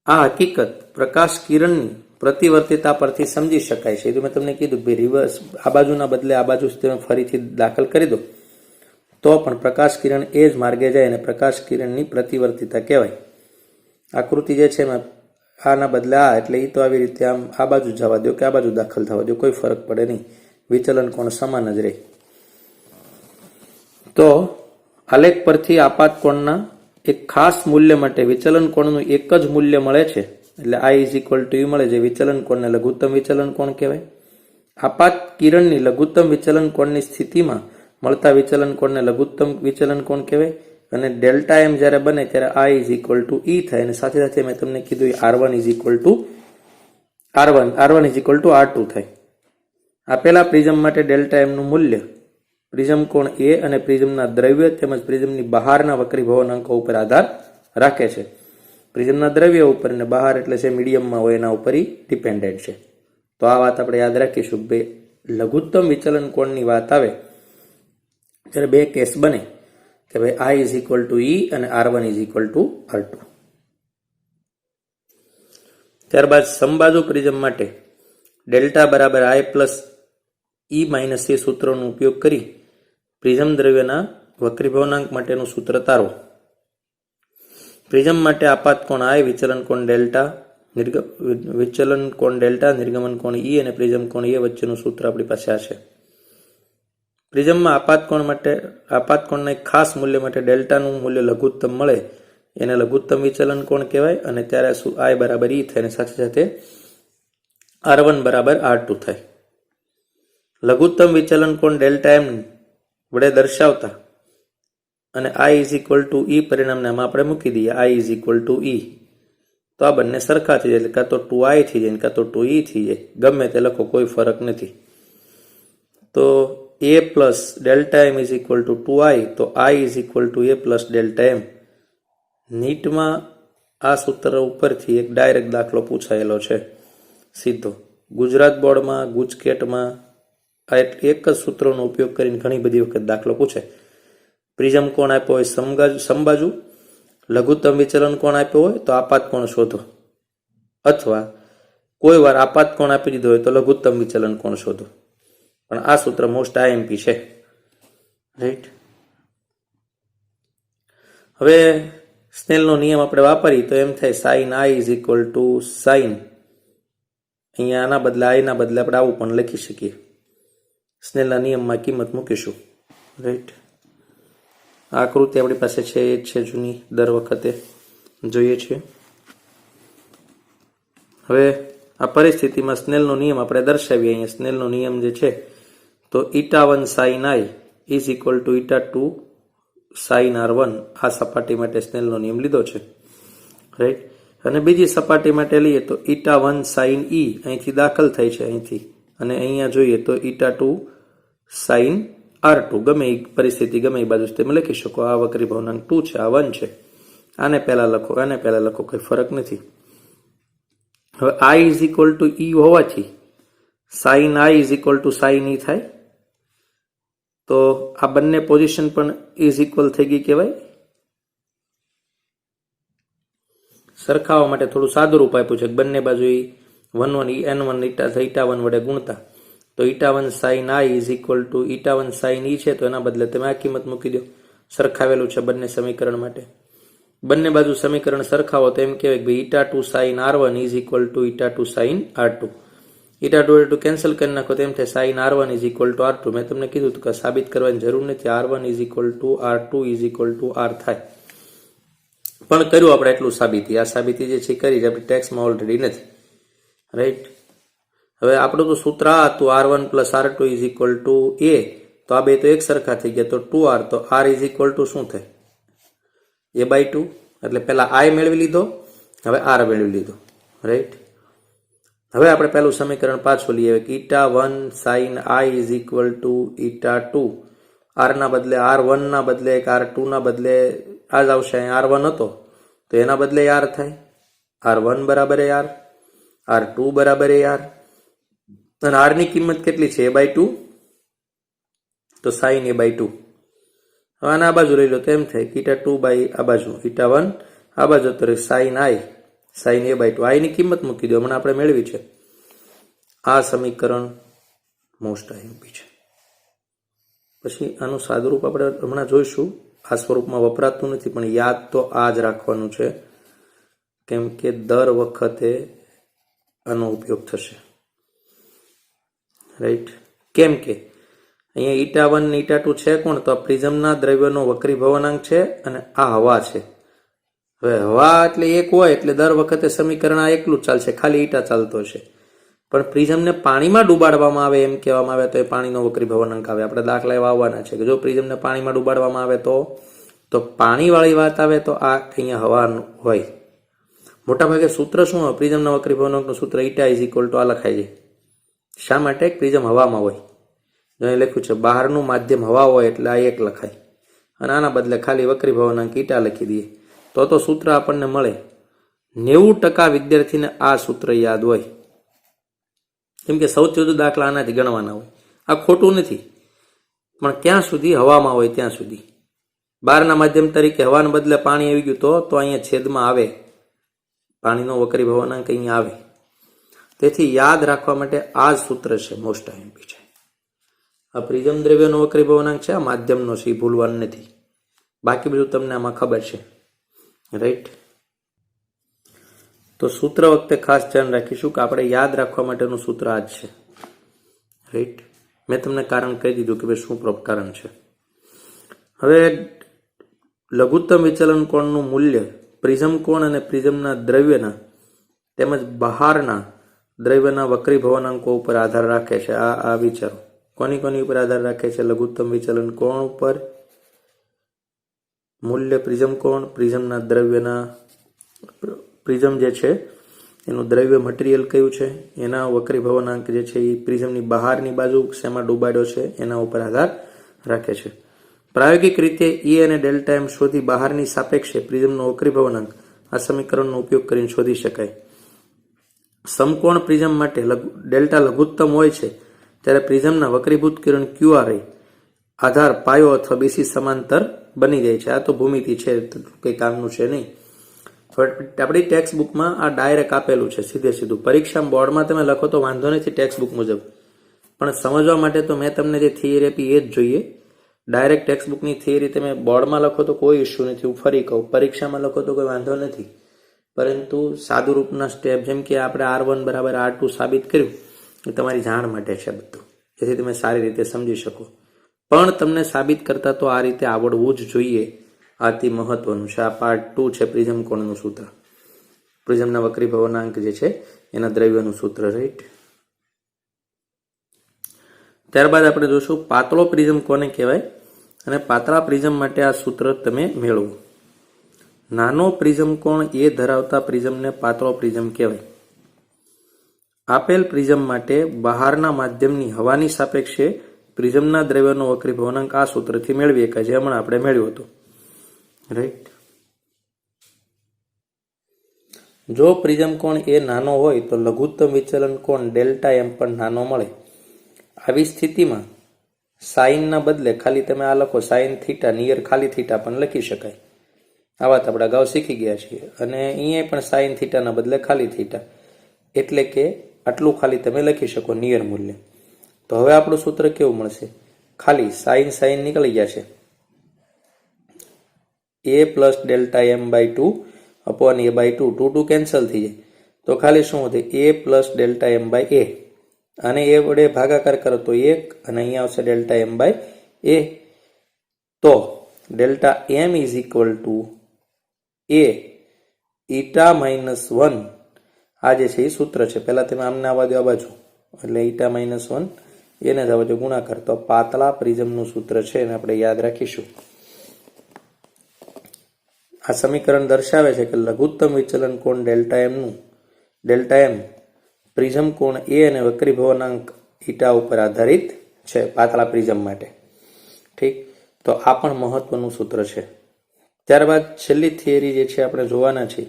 A: આ હકીકત પ્રકાશ કિરણની પ્રતિવર્તિતા પરથી સમજી શકાય છે. તો મેં તમને કીધું ભાઈ રિવર્સ, આ બાજુના બદલે આ બાજુ તમે ફરીથી દાખલ કરી દો તો પણ પ્રકાશ કિરણ એ જ માર્ગે જાય અને પ્રકાશ કિરણની પ્રતિવર્તિતા કહેવાય. આકૃતિ જે છે એમાં આના બદલે આ, એટલે એ તો આવી રીતે આમ આ બાજુ જવા દો કે આ બાજુ દાખલ થવા દો, કોઈ ફરક પડે નહીં, વિચલન કોણ સમાન જ રહે. તો આલેખ પરથી આપાત કોણના એક ખાસ મૂલ્ય માટે વિચલન કોણનું એક જ મૂલ્ય મળે છે, એટલે I is equal two E મળે, જે વિચલન કોણને લઘુત્તમ વિચલન કોણ કહેવાય. આપાત કિરણની લઘુત્તમ વિચલન કોણની સ્થિતિમાં મળતા વિચલન કોણને લઘુત્તમ વિચલન કોણ કહેવાય. અને ડેલ્ટા એમ જ્યારે બને ત્યારે I is equal two E થાય, અને સાથે સાથે મેં તમને કીધું R1 is equal two R1 is equal two R2 થાય. આપેલા પ્રિઝમ માટે ડેલ્ટા એમનું મૂલ્ય પ્રિઝમ કોણ A અને પ્રિઝમના દ્રવ્ય તેમજ પ્રિઝમની બહારના વક્રીભવનાંકો ઉપર આધાર રાખે છે. પ્રિઝમના દ્રવ્ય ઉપર અને બહાર એટલે છે મીડિયમમાં હોય એના ઉપર ડિપેન્ડન્ટ છે. તો આ વાત આપણે યાદ રાખીશું. બે લઘુત્તમ વિચલન કોણની વાત આવે ત્યારે બે કેસ બને કે ભાઈ I is equal two E અને R1 is equal two R2. ત્યારબાદ સમબાજુ પ્રિઝમ માટે ડેલ્ટા બરાબર I plus E minus A સૂત્રનો ઉપયોગ કરી પ્રિઝમ દ્રવ્યના વક્રીભવનાંક માટેનું સૂત્ર તારવો. પ્રિઝમ માટે આપાત કોણ I, વિચલન કોણ ડેલ્ટા, નિર્ગમન કોણ E અને પ્રિઝમ કોણ A વચ્ચેનું સૂત્ર આપણી પાસે આ છે. પ્રિઝમમાં આપાત કોણના એક ખાસ મૂલ્ય માટે ડેલ્ટાનું મૂલ્ય લઘુત્તમ મળે એને લઘુત્તમ વિચલન કોણ કહેવાય, અને ત્યારે શું I બરાબર E થાય અને સાથે સાથે R1 બરાબર R2 થાય. લઘુત્તમ વિચલન કોણ ડેલ્ટા એમ વડે દર્શાવતા અને I is equal two E પરિણામને આમાં આપણે મૂકી દઈએ, I is equal two E, તો આ બંને સરખા થઈ જાય, એટલે કાં તો 2I થઈ જાય કાં તો 2E થઈ જાય, ગમે તે લખો કોઈ ફરક નથી. તો A plus delta M is equal to 2I, તો I is equal to A plus delta M. નીટમાં આ સૂત્ર ઉપરથી એક ડાયરેક્ટ દાખલો પૂછાયેલો છે સીધો. ગુજરાત બોર્ડમાં, ગુજકેટમાં આ એક જ સૂત્રનો ઉપયોગ કરીને ઘણી બધી વખત દાખલો પૂછે. પ્રિઝમ કોણ આપ્યો હોય સમબાજુ, લઘુત્તમ વિચલન કોણ આપ્યો હોય તો આપાત કોણ શોધો, અથવા કોઈ વાર આપાત કોણ આપી દીધો હોય તો લઘુત્તમ વિચલન કોણ શોધો. પણ આ સૂત્ર મોસ્ટ IMP છે, રાઈટ. હવે સ્નેલનો નિયમ આપણે વાપરીએ તો એમ થાય sine I is equal to sine, અહીંયા આના બદલે આઈના બદલે આપણે આવું પણ લખી શકીએ. સ્નેલના નિયમમાં કિંમત મૂકીશું, રાઈટ. આ આકૃતિ આપણી પાસે છે એ જ છે જૂની, દર વખતે જોઈએ છીએ. હવે આ પરિસ્થિતિમાં સ્નેલનો નિયમ આપણે દર્શાવીએ. અહીંયા સ્નેલનો નિયમ જે છે તો η1 sin I is equal to η2 sin R1, આ સપાટી માટે સ્નેલનો નિયમ લીધો છે, રાઈટ. અને બીજી સપાટી માટે લઈએ તો η1 sin E અહીંથી દાખલ થાય છે અહીંથી, અને અહીંયા જોઈએ તો η2 sin R2, ગમે એ પરિસ્થિતિ ગમે એ બાજુ તમે લખી શકો. આ વક્રી ભવનાંક 2 છે, આ 1 છે, આને પહેલા લખો આને પહેલા લખો, કોઈ ફરક નથી. હવે I is equal two E હોવાથી sin I is equal two sin E થાય, તો આ બંને પોઝિશન પણ ઇઝ ઇક્વલ થઈ ગઈ કહેવાય. સરખાવવા માટે થોડું સાદું રૂપ આપ્યું છે, બંને બાજુ n1 η1 વડે ગુણતા, તો η1 sin I is equal to η1 sin E છે, તો એના બદલે તમે આ કિંમત મૂકી દો. સરખાવેલું છે બંને સમીકરણ માટે. બંને બાજુ સમીકરણ સરખાવો તો એમ કહેવાય કે η2 sin R1 is equal to η2 sin R2. η2 cancel કરી નાખો તો એમ થાય sin R1 is equal two R2. મેં તમને કીધું હતું કે સાબિત કરવાની જરૂર નથી, R1 is equal two R2 is equal to R થાય. પણ કર્યું આપણે એટલું સાબિતી. આ સાબિતી જે છે કરી આપણે ટેક્સમાં ઓલરેડી નથી, રાઈટ. હવે આપણું તો સૂત્ર આ હતું R1 plus R2 is equal to A, તો આ બે તો એક સરખા થઈ ગયા, તો 2R, તો R ઇઝ ઇક્વલ ટુ શું થાય A/2. એટલે પહેલા I મેળવી લીધો, હવે R મેળવી લીધો, રાઈટ. હવે આપણે પહેલું સમીકરણ પાછું લઈએ કે η1 sin I is equal to η2, R ના બદલે R1 ના બદલે R2 ના બદલે આ જ આવશે. R1 હતો તો એના બદલે R થાય, R1 બરાબર R, R2 બરાબર R, અને R ની કિંમત કેટલી છે A/2, તો sin A/2. હવે આના આ બાજુ લઈ લો તો એમ થાય કે η2 બાય આ બાજુ η1 આ બાજુ તો sin I sin A/2, I ની કિંમત મૂકી દો, હમણાં આપણે મેળવી છે. આ સમીકરણ મોસ્ટ IMP છે. પછી આનું સાદુરૂપ આપણે હમણાં જોઈશું. આ સ્વરૂપમાં વપરાતું નથી, પણ યાદ તો આ જ રાખવાનું છે, કેમ કે દર વખતે આનો ઉપયોગ થશે, રાઈટ. કેમ કે અહીંયા η1 ને η2 છે કોણ, તો આ પ્રિઝમના દ્રવ્યનો વક્રી ભવનાંક છે અને આ હવા છે. હવે હવા એટલે એક હોય એટલે દર વખતે સમીકરણ આ એકલું જ ચાલશે, ખાલી ઈટા ચાલતો હશે. પણ પ્રિઝમને પાણીમાં ડુબાડવામાં આવે એમ કહેવામાં આવે તો એ પાણીનો વક્રી ભવનાંક આવે. આપણે દાખલા એવા આવવાના છે કે જો પ્રિઝમને પાણીમાં ડુબાડવામાં આવે તો પાણીવાળી વાત આવે તો આ અહીંયા હવાનું હોય. મોટાભાગે સૂત્ર શું હોય પ્રિઝમના વક્રી ભવનાંકનું સૂત્ર ઈટા ઇઝ ઇક્વલ ટુ આ લખાય છે. શા માટે? પ્રિઝમ હવામાં હોય. અહીં લખ્યું છે બહારનું માધ્યમ હવા હોય એટલે આ એક લખાય, અને આના બદલે ખાલી વક્રી ભવનાંક ઈટા લખી દઈએ તો સૂત્ર આપણને મળે. 90% વિદ્યાર્થીને આ સૂત્ર યાદ હોય, કેમ કે સૌથી વધુ દાખલા આનાથી ગણવાના હોય. આ ખોટું નથી, પણ ક્યાં સુધી? હવામાં હોય ત્યાં સુધી. બહારના માધ્યમ તરીકે હવાને બદલે પાણી આવી ગયું તો અહીંયા છેદમાં આવે, પાણીનો વક્રી ભવનાંક અહીંયા આવે. તેથી યાદ રાખવા માટે આ જ સૂત્ર છે, મોસ્ટ IMP છે. આ પ્રિઝમ દ્રવ્યનો વક્રી ભવનાંક છે, આ માધ્યમનો છે, ભૂલવાનું નથી. બાકી બધું તમને આમાં ખબર છે, રાઈટ. તો સૂત્ર વખતે ખાસ ધ્યાન રાખીશું કે આપણે યાદ રાખવા માટેનું સૂત્ર આ જ છે, રાઈટ. મેં તમને કારણ કહી દીધું કે ભાઈ શું કારણ છે. હવે લઘુત્તમ વિચલન કોણનું મૂલ્ય પ્રિઝમ કોણ અને પ્રિઝમના દ્રવ્યના તેમજ બહારના દ્રવ્યના વક્રીભવનાંકો ઉપર આધાર રાખે છે. આ વિચારો કોની ઉપર આધાર રાખે છે? લઘુત્તમ વિચલન કોણ ઉપર, મૂલ્ય પ્રિઝમ કોણ, પ્રિઝમના દ્રવ્યના, પ્રિઝમ જે છે એનું દ્રવ્ય મટીરિયલ કયું છે, એના વક્રીભવનાંક જે છે એ પ્રિઝમની બહારની બાજુ શેમાં ડૂબાડ્યો છે એના ઉપર આધાર રાખે છે. પ્રાયોગિક રીતે E અને ડેલ્ટા એમ શોધી બહારની સાપેક્ષે પ્રિઝમનો વક્રીભવનાંક આ સમીકરણનો ઉપયોગ કરીને શોધી શકાય. સમકોણ પ્રિઝમ માટે ડેલ્ટા લઘુત્તમ હોય છે ત્યારે પ્રિઝમના વક્રીભૂત કિરણ QR આધાર પાયો અથવા BC સમાંતર બની જાય છે. આ તો ભૂમિતિ છે, કંઈ કામનું છે નહીં. આપણી ટેક્સ્ટ બુકમાં આ ડાયરેક્ટ આપેલું છે સીધું. પરીક્ષા બોર્ડમાં તમે લખો તો વાંધો નથી ટેક્સ્ટ બુક મુજબ, પણ સમજવા માટે તો મેં તમને જે થિયરી આપી એ જ જોઈએ. ડાયરેક્ટ ટેક્સ્ટ બુકની થિયરી તમે બોર્ડમાં લખો તો કોઈ ઇસ્યુ નથી. હું ફરી કહું, પરીક્ષામાં લખો તો કોઈ વાંધો નથી, પરંતુ સાદું રૂપના સ્ટેપ જેમ કે આપણે R1 બરાબર R2 સાબિત કર્યું એ તમારી જાણ માટે છે બધું, જેથી તમે સારી રીતે સમજી શકો. પણ તમને સાબિત કરતા તો આ રીતે આવડવું જ જોઈએ. આથી મહત્વનું છે. આ પાર્ટ 2 છે પ્રિઝમ કોણનું સૂત્ર, પ્રિઝમના વક્રીભવનાંક જે છે એના દ્રવ્યનું સૂત્ર, રાઈટ. ત્યારબાદ આપણે જોશું પાતળો પ્રિઝમ કોને કહેવાય અને પાતળા પ્રિઝમ માટે આ સૂત્ર તમે મેળવો. નાનો પ્રિઝમ કોણ એ ધરાવતા પ્રિઝમને પાતળો પ્રિઝમ કહેવાય. આપેલ પ્રિઝમ માટે બહારના માધ્યમની હવાની સાપેક્ષે પ્રિઝમના દ્રવ્યનો વક્રીભવનાંક આ સૂત્રથી મેળવી શકાય, જે હમણાં આપણે મેળવ્યું હતું, રાઈટ. જો પ્રિઝમ કોણ એ નાનો હોય તો લઘુત્તમ વિચલન કોણ ડેલ્ટા એમ પણ નાનો મળે. આવી સ્થિતિમાં સાઇનના બદલે ખાલી તમે આ લખો સાઇન થીટા નિયર ખાલી થીટા પણ લખી શકાય. આ વાત આપણે અગાઉ શીખી ગયા છીએ. અને અહીંયા પણ સાઇન થીટાના બદલે ખાલી થીટા, એટલે કે આટલું ખાલી તમે લખી શકો નિયર મૂલ્ય. તો હવે આપણું સૂત્ર કેવું મળશે? ખાલી સાઇન નીકળી ગયા છે, a plus delta M by 2 upon a by 2 cancel થઈ જાય. તો ખાલી શું હતું? a plus delta M by a, અને એ વડે ભાગાકાર કરો તો 1, અને અહીંયા આવશે ડેલ્ટા એમ બાય a. તો delta M is equal to a eta minus 1. આ જે છે એ સૂત્ર છે. પહેલા તમે આમને આવવા દો આ બાજુ, એટલે ઈટા માઇનસ 1 એને જ આવવા દો ગુણાકાર. તો પાતળા પ્રિઝમનું સૂત્ર છે એને આપણે યાદ રાખીશું. આ સમીકરણ દર્શાવે છે કે લઘુત્તમ વિચલન કોણ ડેલ્ટા એમ પ્રિઝમ કોણ એ અને વક્રીભવનાંક ઈટા ઉપર આધારિત છે પાતળા પ્રિઝમ માટે. ઠીક, તો આ પણ મહત્વનું સૂત્ર છે. ત્યારબાદ છેલ્લી થિયરી જે છે આપણે જોવાના છીએ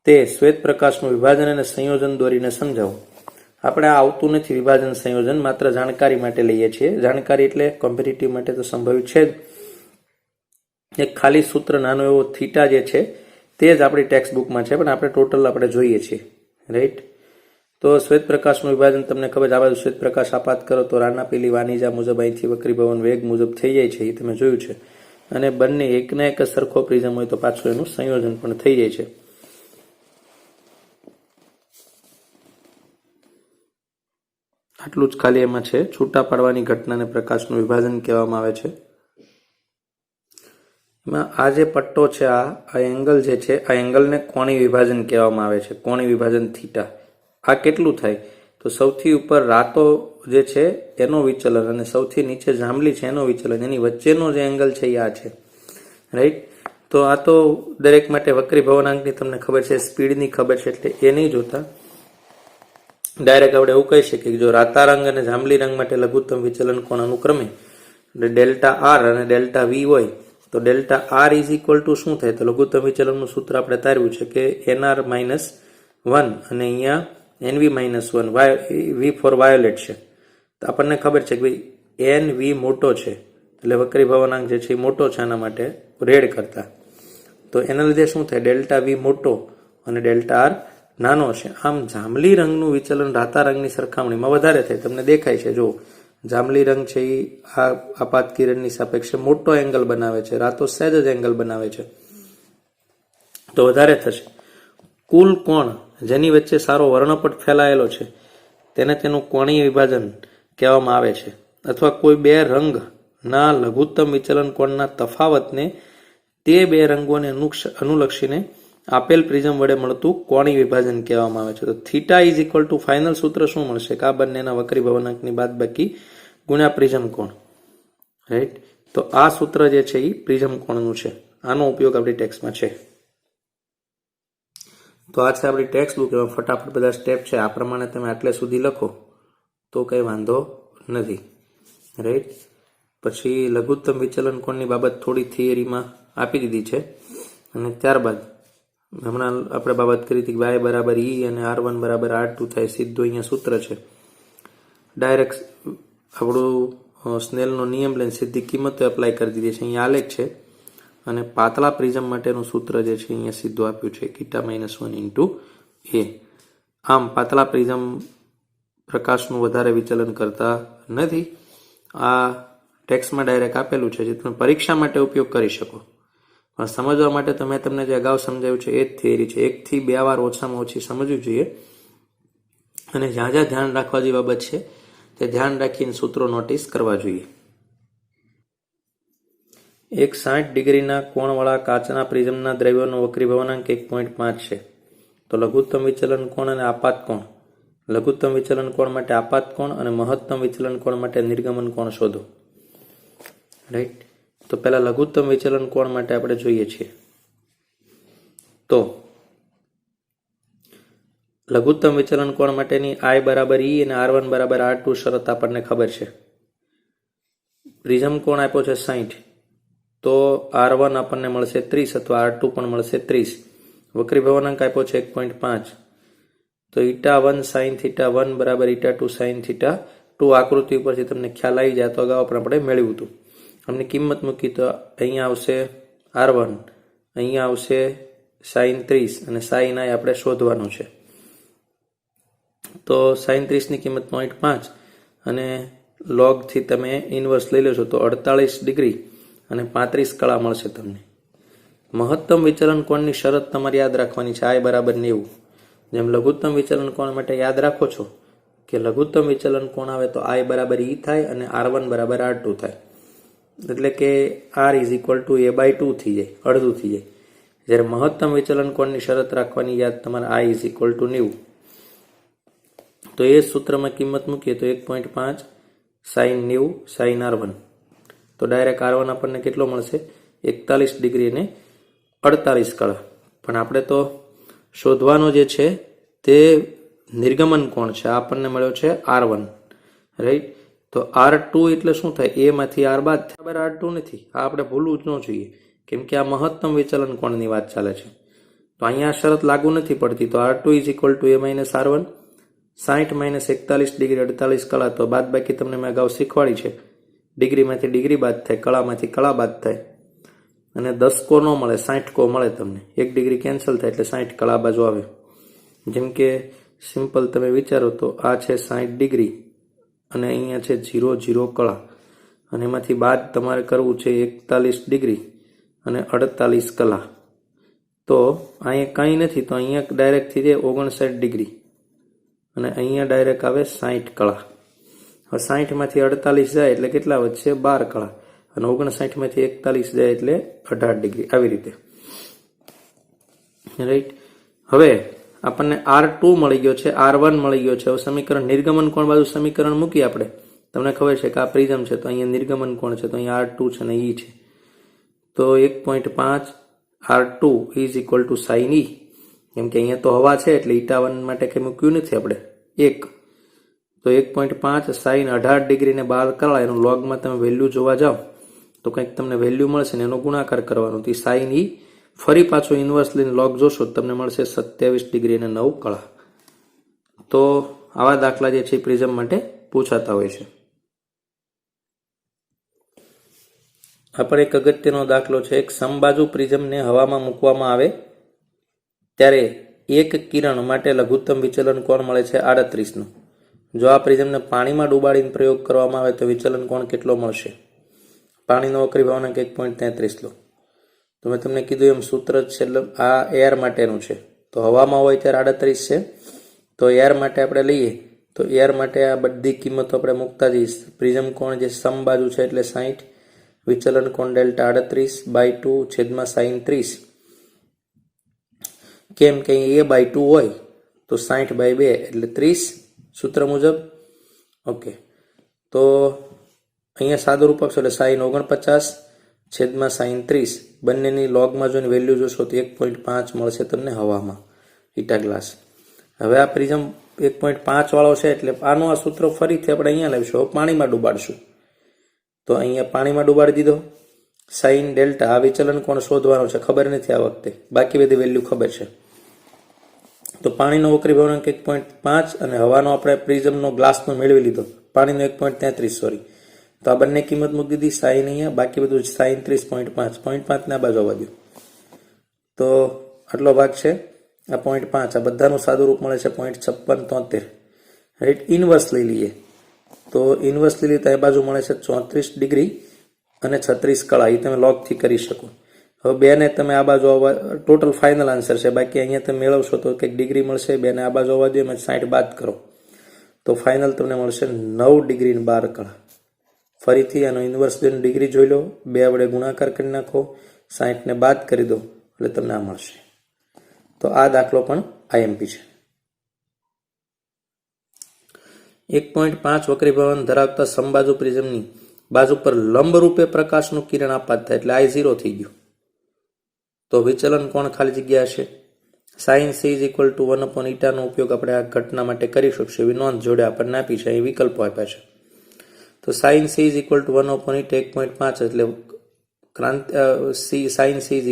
A: તે શ્વેત પ્રકાશનું વિભાજન અને સંયોજન દોરીને સમજાવું. આપણે આ આવતું નથી વિભાજન સંયોજન, માત્ર જાણકારી માટે લઈએ છીએ. જાણકારી એટલે કોમ્પિટિટિવ માટે તો સંભવિત છે જ. એક ખાલી સૂત્ર નાનો એવો થીટા જે છે તે જ આપણી ટેક્સ્ટ બુકમાં છે, પણ આપણે ટોટલ આપણે જોઈએ છીએ, રાઈટ. તો શ્વેત પ્રકાશનું વિભાજન તમને ખબર છે. આ બાજુ શ્વેત પ્રકાશ આપાત કરો તો રાના પીલી વાનિજા મુજબ અહીંથી વક્રીભવન વેગ મુજબ થઈ જાય છે, એ તમે જોયું છે. અને બંને એકના એક સરખો પ્રિઝમ હોય તો પાછું એનું સંયોજન પણ થઈ જાય છે. આટલું જ ખાલી એમાં છે. છૂટા પાડવાની ઘટનાને પ્રકાશનું વિભાજન કહેવામાં આવે છે. એમાં આ જે પટ્ટો છે, આ એંગલ જે છે, આ એંગલને કોણી વિભાજન કહેવામાં આવે છે. કોણી વિભાજન થીટા. આ કેટલું થાય? તો સૌથી ઉપર રાતો જે છે એનો વિચલન અને સૌથી નીચે જાંબલી છે એનો વિચલન, એની વચ્ચેનો જે એંગલ છે એ આ છે, રાઈટ. તો આ તો દરેક માટે વક્રીભવનાંકની તમને ખબર છે, સ્પીડની ખબર છે, એટલે એ નહીં જોતા. ડાયરેક્ટ આપણે એવું કહી શકીએ કે જો રાતા રંગ અને જાંબલી રંગ માટે લઘુત્તમ વિચલન કોણ અનુક્રમે ડેલ્ટા આર અને ડેલ્ટા વી હોય તો delta R is equal to શું થાય? તો લઘુત્તમ વિચલનનું સૂત્ર આપણે તાર્યું છે કે NR માઇનસ 1 અને અહીંયા NV માઇનસ 1, વી ફોર વાયોલેટ છે. તો આપણને ખબર છે કે ભાઈ NV મોટો છે એટલે વક્રીભવનાંક જે છે એ મોટો છે આના માટે રેડ કરતા. તો એના લીધે શું થાય? ડેલ્ટા વી મોટો અને ડેલ્ટા આર નાનો છે. આમ જાંબલી રંગનું વિચલન રાતા રંગની સરખામણીમાં વધારે થાય. તમને દેખાય છે, જો જાંબલી રંગ છે એ આ આપાત કિરણની સાપેક્ષે મોટો એંગલ બનાવે છે, રાતો સહેજ જ એંગલ બનાવે છે, તો વધારે થશે. કુલ કોણ જેની વચ્ચે સારો વર્ણપટ ફેલાયેલો છે તેને તેનું કોણીય વિભાજન કહેવામાં આવે છે, અથવા કોઈ બે રંગના લઘુત્તમ વિચલન કોણના તફાવતને તે બે રંગોને અનુલક્ષીને આપેલ પ્રિઝમ વડે મળતું કોણીય વિભાજન કહેવામાં આવે છે. તો theta is equal two final સૂત્ર શું મળશે? આ બંનેના વક્રીભવનાંકની બાદબાકી ગુણ્યા પ્રિઝમ કોણ, રાઈટ. તો આ સૂત્ર જે છે એ પ્રિઝમ કોણનું છે. આનો ઉપયોગ આપણી ટેક્સ્ટમાં છે. તો આ છે આપણી ટેક્સ્ટ બુક. એમાં ફટાફટ બધા સ્ટેપ છે. આ પ્રમાણે તમે આટલે સુધી લખો તો કંઈ વાંધો નથી, રાઈટ. પછી લઘુત્તમ વિચલન કોણની બાબત થોડી થિયરીમાં આપી દીધી છે, અને ત્યારબાદ હમણાં આપણે બાબત કરી હતી કે y બરાબર E અને R1 બરાબર R2 થાય. સીધું અહીંયા સૂત્ર છે. ડાયરેક્ટ આપણું સ્નેલનો નિયમ લઈને સીધી કિંમતો એપ્લાય કરી દીધી છે. અહીંયા આલેખ છે, અને પાતળા પ્રિઝમ માટેનું સૂત્ર જે છે અહીંયા સીધું આપ્યું છે, કીટા -1 ઇન્ટુ A. આમ પાતળા પ્રિઝમ પ્રકાશનું વધારે વિચલન કરતા નથી. આ ટેક્સ્ટમાં ડાયરેક્ટ આપેલું છે, જે તમે પરીક્ષા માટે ઉપયોગ કરી શકો. પણ સમજવા માટે તો મેં તમને જે અગાઉ સમજાવ્યું છે એ જ થિયરી છે. 1 થી 2 વાર ઓછામાં ઓછી સમજવું જોઈએ, અને જ્યાં જ્યાં ધ્યાન રાખવા જેવી બાબત છે તે ધ્યાન રાખીને સૂત્રો નોટિસ કરવા જોઈએ. એક 60 ડિગ્રીના કોણવાળા કાચના પ્રિઝમના દ્રવ્યોનો વક્રીભવનાંક 1.5 છે. તો લઘુત્તમ વિચલન કોણ અને આપાત કોણ. લઘુત્તમ વિચલન કોણ માટે આપાત કોણ અને મહત્તમ વિચલન કોણ માટે નિર્ગમન કોણ શોધો, રાઈટ. તો પહેલા લઘુત્તમ વિચલન કોણ માટે આપણે જોઈએ છીએ. તો લઘુત્તમ વિચલન કોણ માટેની I બરાબર E અને R1 બરાબર R2 શરત આપણને ખબર છે. પ્રિઝમ કોણ આપ્યો છે 60, તો R1 આપણને મળશે 30 અથવા R2 પણ મળશે 30. વક્રીભવનાંક આપ્યો છે 1.5, તો η1 sin θ1 બરાબર η2 sin θ2. આકૃતિ ઉપરથી તમને ખ્યાલ આવી જાય તો અગાઉ પણ આપણે મેળવ્યું હતું. અમને કિંમત મૂકી તો અહીંયા આવશે R1, અહીંયા આવશે sin 30, અને sin I આપણે શોધવાનું છે. તો sin 30 ની કિંમત 0.5 અને લોગથી તમે ઇન્વર્સ લઈ લેશો તો 48 ડિગ્રી અને 35 કળા મળશે તમને. મહત્તમ વિચલન કોણની શરત તમારે યાદ રાખવાની છે, I બરાબર 90. જેમ લઘુત્તમ વિચલન કોણ માટે યાદ રાખો છો કે લઘુત્તમ વિચલન કોણ આવે તો I બરાબર E થાય અને R1 બરાબર R2 થાય. એટલે કે R is equal two A/2 થઈ જાય, અડધું થઈ જાય. જ્યારે મહત્તમ વિચલન કોણની શરત રાખવાની યાદ તમારે I ઇઝ ઇક્વલ ટુ 90. તો એ સૂત્રમાં કિંમત મૂકીએ તો 1.5 sin 90 sin R1. તો ડાયરેક્ટ R1 આપણને કેટલો મળશે? 41 ડિગ્રી અને 48 કળા. પણ આપણે તો શોધવાનો જે છે તે નિર્ગમન કોણ છે. આપણને મળ્યો છે R1, રાઈટ. તો R2 એટલે શું થાય? A માંથી R બાદ બરાબર R2 નથી. આ આપણે ભૂલવું જ ન જોઈએ, કેમ કે આ મહત્તમ વિચલન કોણની વાત ચાલે છે. તો અહીંયા શરત લાગુ નથી પડતી. તો R2 is equal to A minus R1. 60 minus 41 degree 48 કળા. તો બાદ બાકી તમને મેં અગાઉ શીખવાડી છે. ડિગ્રીમાંથી ડિગ્રી બાદ થાય, કળામાંથી કળા બાદ થાય, અને 10 કો ન મળે, 60 કો મળે તમને. 1 ડિગ્રી કેન્સલ થાય એટલે 60 કળા બાજુ આવે. જેમ કે સિમ્પલ તમે વિચારો તો આ છે 60 ડિગ્રી અને અહીંયા છે 0 0 કળા, અને એમાંથી બાદ તમારે કરવું છે 41 ડિગ્રી અને 48 કળા. તો અહીંયા કંઈ નથી, તો અહીંયા ડાયરેક્ટ થઈ જાય 59 ડિગ્રી અને અહીંયા ડાયરેક્ટ આવે 60 કળા. હવે 60 માંથી 48 જાય એટલે કેટલા વધશે? 12 કળા, અને 59 માંથી 41 જાય એટલે 18 ડિગ્રી. આવી રીતે, રાઈટ. હવે આપણને R2 મળી ગયો છે, R1 મળી ગયો છે. હવે સમીકરણ નિર્ગમન કોણ બાજુ સમીકરણ મૂકી આપણે. તમને ખબર છે કે આ પ્રિઝમ છે, તો અહીંયા નિર્ગમન કોણ છે, તો અહીંયા R2 છે અને E છે. તો 1.5 R2 is equal two sin E. કેમ કે અહીંયા તો હવા છે એટલે η1 માટે કંઈ મૂક્યું નથી આપણે, 1. તો 1.5 sin 18 ડિગ્રી ને 12 કળા. એનું લોગમાં તમે વેલ્યુ જોવા જાઓ તો કંઈક તમને વેલ્યુ મળશે ને એનો ગુણાકાર કરવાનો. તો sin E ફરી પાછો ઇન્વર્સ લઈને લોગ જોશો તમને મળશે 27 ડિગ્રી અને 9 કળા. તો આવા દાખલા જે છે પ્રિઝમ માટે પૂછાતા હોય છે. આ પણ એક અગત્યનો દાખલો છે. એક સમબાજુ પ્રિઝમને હવામાં મૂકવામાં આવે ત્યારે એક કિરણ માટે લઘુત્તમ વિચલન કોણ મળે છે? 38 નું. જો આ પ્રિઝમને પાણીમાં ડુબાડીને પ્રયોગ કરવામાં આવે તો વિચલન કોણ કેટલો મળશે? પાણીનો વક્રીભવનાંક 1.33 લો. તો મેં તમને કીધું એમ સૂત્ર છે, આ એર માટેનું છે. તો હવામાં હોય ત્યારે 38 છે. તો એર માટે આપણે લઈએ તો એર માટે આ બધી કિંમતો આપણે મૂકતા જઈશ. પ્રિઝમ કોણ જે સમબાજુ છે એટલે 60, વિચલન કોણ ડેલ્ટા 38/2 છેદમાં sin 30. કેમ કે a/2 હોય તો 60/2 એટલે 30 સૂત્ર મુજબ. ઓકે, તો અહીંયા સાદું રૂપ આપશો એટલે sin 49 છેદમાં sin 30. બંનેની લોગમાં જો વેલ્યુ જોશો તો 1.5 મળશે તમને હવામાં ઈટા ગ્લાસ. હવે આ પ્રિઝમ 1.5 વાળો છે એટલે આનું આ સૂત્ર ફરીથી આપણે અહીંયા લાવીશું. હવે પાણીમાં ડુબાડશું. તો અહીંયા પાણીમાં ડુબાડી દીધો. સાઇન ડેલ્ટા, આ વિચલન કોણ શોધવાનો છે ખબર નથી આ વખતે, બાકી બધી વેલ્યુ ખબર છે. તો પાણીનો વક્રીભાવાંક 1.5 અને હવાનો આપણે પ્રિઝમનો ગ્લાસનો મેળવી લીધો, પાણીનો 1.33 સોરી. તો આ બંને કિંમત મૂકી દીધી. સાઇન અહીંયા, બાકી બધું સાઇન 30.5, 0.5 ને આ બાજુ આવવા દો. તો આટલો ભાગ છે આ 0.5, આ બધાનું સાદું રૂપ મળે છે 0.5673. રાઈટ, ઇનવર્સ લઈ લઈએ તો ઇનવર્સ લઈ લઈએ તો આ બાજુ મળે છે 34 ડિગ્રી અને 36 કળા. એ તમે લોગથી કરી શકો. હવે બેને તમે આ બાજુ આવવા, ટોટલ ફાઇનલ આન્સર છે, બાકી અહીંયા તમે મેળવશો તો કંઈક ડિગ્રી મળશે. બેને આ બાજુ આવવા દો, એમાં 60 બાદ કરો તો ફાઇનલ તમને મળશે 9 ડિગ્રી 12 કળા. ફરીથી આનો ઇનવર્સ લઈને ડિગ્રી જોઈ લો, 2 વડે ગુણાકાર કરી નાખો, 60 ને બાદ કરી દો એટલે તમને આ મળશે. તો આ દાખલો પણ આઈએમપી છે. 1.5 વક્રીભાવાંક ધરાવતા સમબાજુ પ્રિઝમની બાજુ પર લંબ રૂપે પ્રકાશનું કિરણ આપાત થાય એટલે I 0 થઈ ગયું. તો વિચલન કોણ ખાલી જગ્યા હશે? સાઇન c = 1/η નો ઉપયોગ આપણે આ ઘટના માટે કરી શકશું. એવી નોંધ જોડે આપણને આપી છે, એ વિકલ્પો આપ્યા છે. તો સાઇન c = 1/η 1.5 એટલે સાઇન c =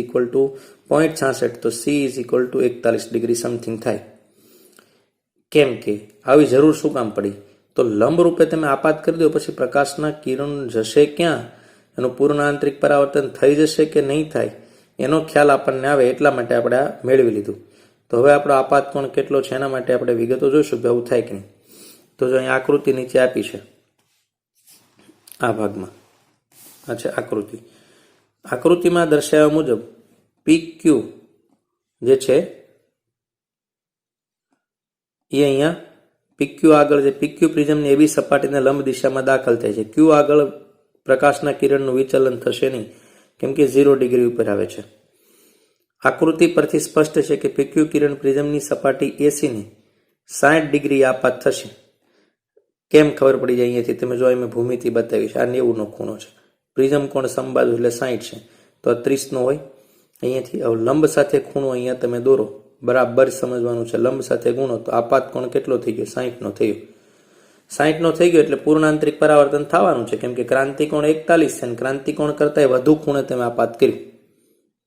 A: 0.66, તો c = 41 ડિગ્રી સમથિંગ થાય. કેમ કે આવી જરૂર શું કામ પડી? તો લંબ રૂપે તમે આપાત કરી દો પછી પ્રકાશના કિરણ જશે ક્યાં, એનું પૂર્ણ આંતરિક પરાવર્તન થઈ જશે કે નહીં થાય એનો ખ્યાલ આપણને આવે, એટલા માટે આપણે આ મેળવી લીધું. તો હવે આપણો આપાત કોણ કેટલો છે એના માટે આપણે વિગતો જોઈશું કે આવું થાય કે નહીં. તો જો અહીં આકૃતિ નીચે આપી છે આ ભાગમાં, આ છે આકૃતિ. આકૃતિમાં દર્શાવ્યા મુજબ PQ જે છે એ અહીંયા PQ આગળ જે PQ પ્રિઝમની એવી સપાટીને લંબ દિશામાં દાખલ થાય છે. Q આગળ પ્રકાશના કિરણનું વિચલન થશે નહીં, કેમ કે 0 ડિગ્રી ઉપર આવે છે. આકૃતિ પરથી સ્પષ્ટ છે કે PQ કિરણ પ્રિઝમની સપાટી AC ને 60 ડિગ્રી આપાત થશે. કેમ ખબર પડી જાય અહીંયાથી? તમે જો મેં ભૂમિતિ બતાવી છે, આ 90 નો ખૂણો છે. પ્રિઝમ કોણ સમબાજુ એટલે 60 છે, તો 30 નો હોય અહીંયાથી. હવે લંબ સાથે ખૂણો અહીંયા તમે દોરો, બરાબર સમજવાનું છે. લંબ સાથે ગુણો તો આપાત કોણ કેટલો થઈ ગયો? 60 નો થયો. 60 નો થઈ ગયો એટલે પૂર્ણાંતરિક પરાવર્તન થવાનું છે, કેમ કે ક્રાંતિકોણ 41 છે અને ક્રાંતિકોણ કરતા વધુ ખૂણે તમે આપાત કર્યું.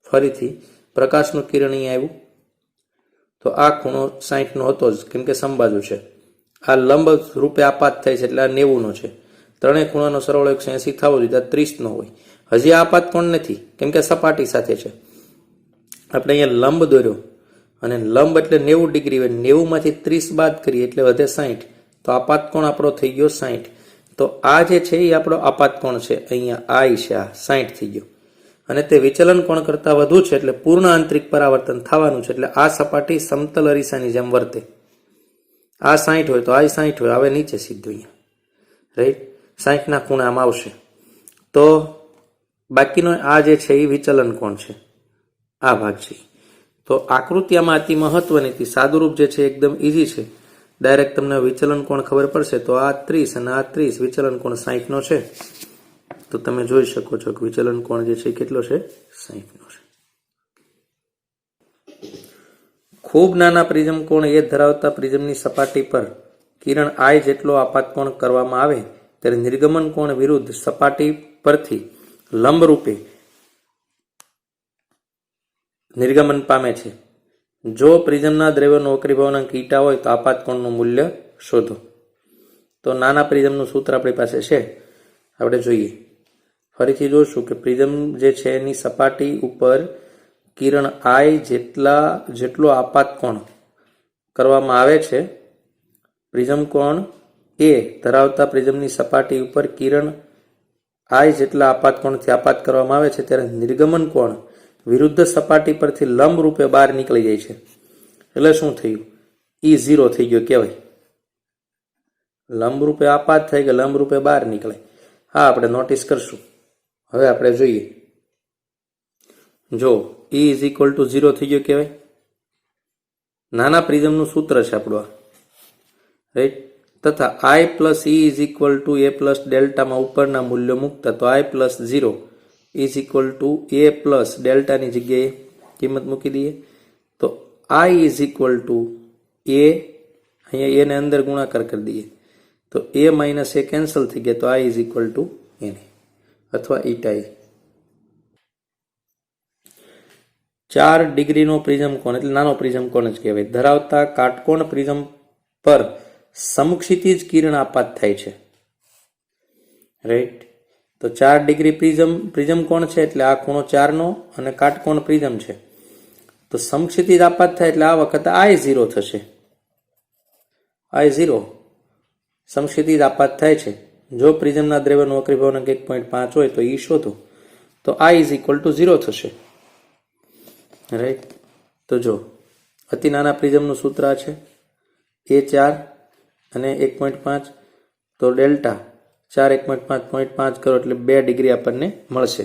A: ફરીથી પ્રકાશનું કિરણ અહીંયા આવ્યું તો આ ખૂણો 60 નો હતો જ, કેમ કે સમબાજુ છે. આ લંબ રૂપે આપાત થાય છે એટલે આ 90 નો છે. ત્રણેય ખૂણાનો સરવાળો 180 થવો જોઈએ, 30 નો હોય. હજી આપાત કોણ નથી, કેમ કે સપાટી સાથે છે. આપણે અહીંયા લંબ દોર્યો અને લંબ એટલે 90 ડિગ્રી હોય, 90 માંથી 30 બાદ કરીએ એટલે વધે 60. તો આપાત કોણ આપણો થઈ ગયો 60. તો આ જે છે એ આપણો આપાત કોણ છે, અહીંયા I છે, આ 60 થઈ ગયો. અને તે વિચલન કોણ કરતા વધુ છે એટલે પૂર્ણ આંતરિક પરાવર્તન થવાનું છે, એટલે આ સપાટી સમતલ અરીસાની જેમ વર્તે. આ 60 હોય તો આ 60 હોય, હવે નીચે સીધું અહીંયા રાઈટ 60 ના ખૂણે આમ આવશે. તો બાકીનો આ જે છે એ વિચલન કોણ છે, આ ભાગ છે. તો આકૃતિ આમાં અતિ મહત્વની હતી. સાદુરૂપ જે છે એકદમ ઈઝી છે. ડાયરેક્ટ તમને વિચલન કોણ ખબર પડશે તો આ 30 અને આ 30, વિચલન કોણ 60 નો છે. તો તમે જોઈ શકો છો કે વિચલન કોણ જે છે કેટલો છે? 60 નો છે. ખૂબ નાના પ્રિઝમ કોણ એ ધરાવતા પ્રિઝમની સપાટી પર કિરણ I જેટલો આપાત કોણ કરવામાં આવે ત્યારે નિર્ગમન કોણ વિરુદ્ધ સપાટી પરથી લંબ રૂપે નિર્ગમન પામે છે. જો પ્રિઝમના દ્રવ્યનો વક્રીભાવાંક ઈટા હોય તો આપાત કોણનું મૂલ્ય શોધો. તો નાના પ્રિઝમનું સૂત્ર આપણી પાસે છે, આપણે જોઈએ. ફરીથી જોશું કે પ્રિઝમ જે છે એની સપાટી ઉપર કિરણ I જેટલો આપાત કોણ કરવામાં આવે છે, પ્રિઝમ કોણ A ધરાવતા પ્રિઝમની સપાટી ઉપર કિરણ I જેટલા આપાત કોણથી આપાત કરવામાં આવે છે ત્યારે નિર્ગમન કોણ વિરુદ્ધ સપાટી પરથી લંબ રૂપે બહાર નીકળી જાય છે. એટલે શું થયું? E 0 થઈ ગયો કહેવાય. લંબ રૂપે આપાત થાય કે લંબ રૂપે બહાર નીકળે, હા આપણે નોટિસ કરશું. હવે આપણે જોઈએ, જો E ઇઝ ઇક્વલ ટુ 0 થઈ ગયો કહેવાય. નાના પ્રિઝમનું સૂત્ર છે આપણું આ, રાઈટ. તથા I plus E is equal to A plus ડેલ્ટામાં ઉપરના મૂલ્યો મૂકતા તો I પ્લસ 0 is equal to A plus ડેલ્ટાની જગ્યાએ કિંમત મૂકી દઈએ તો I is equal to A, અહીંયા A ને અંદર ગુણાકાર કરી દઈએ તો A માઇનસ A કેન્સલ થઈ ગયા તો I is equal to A અથવા ઈટા E. 4 ડિગ્રીનો પ્રિઝમ કોણ એટલે નાનો પ્રિઝમ કોણ જ કહેવાય ધરાવતા કાટકોણ પ્રિઝમ પર સમક્ષિતિજ કિરણ આપાત થાય છે, રાઈટ. તો 4 ડિગ્રી પ્રિઝમ કોણ છે એટલે આ ખૂણો 4 નો અને કાટકોણ પ્રિઝમ છે. તો સમક્ષિતિજ આપાત થાય એટલે આ વખતે I0 થશે. I0 સમક્ષિતિજ આપાત થાય છે. જો પ્રિઝમના દ્રવ્યનો વક્રીભાવાંક 1.5 હોય તો E શોધો તો I ઇઝ ઇક્વલ ટુ 0 થશે, રાઈટ. તો જો અતિ નાના પ્રિઝમનું સૂત્ર છે A4 અને 1.5 તો ડેલ્ટા 4 1.5 0.5 કરો એટલે 2 ડિગ્રી આપણને મળશે.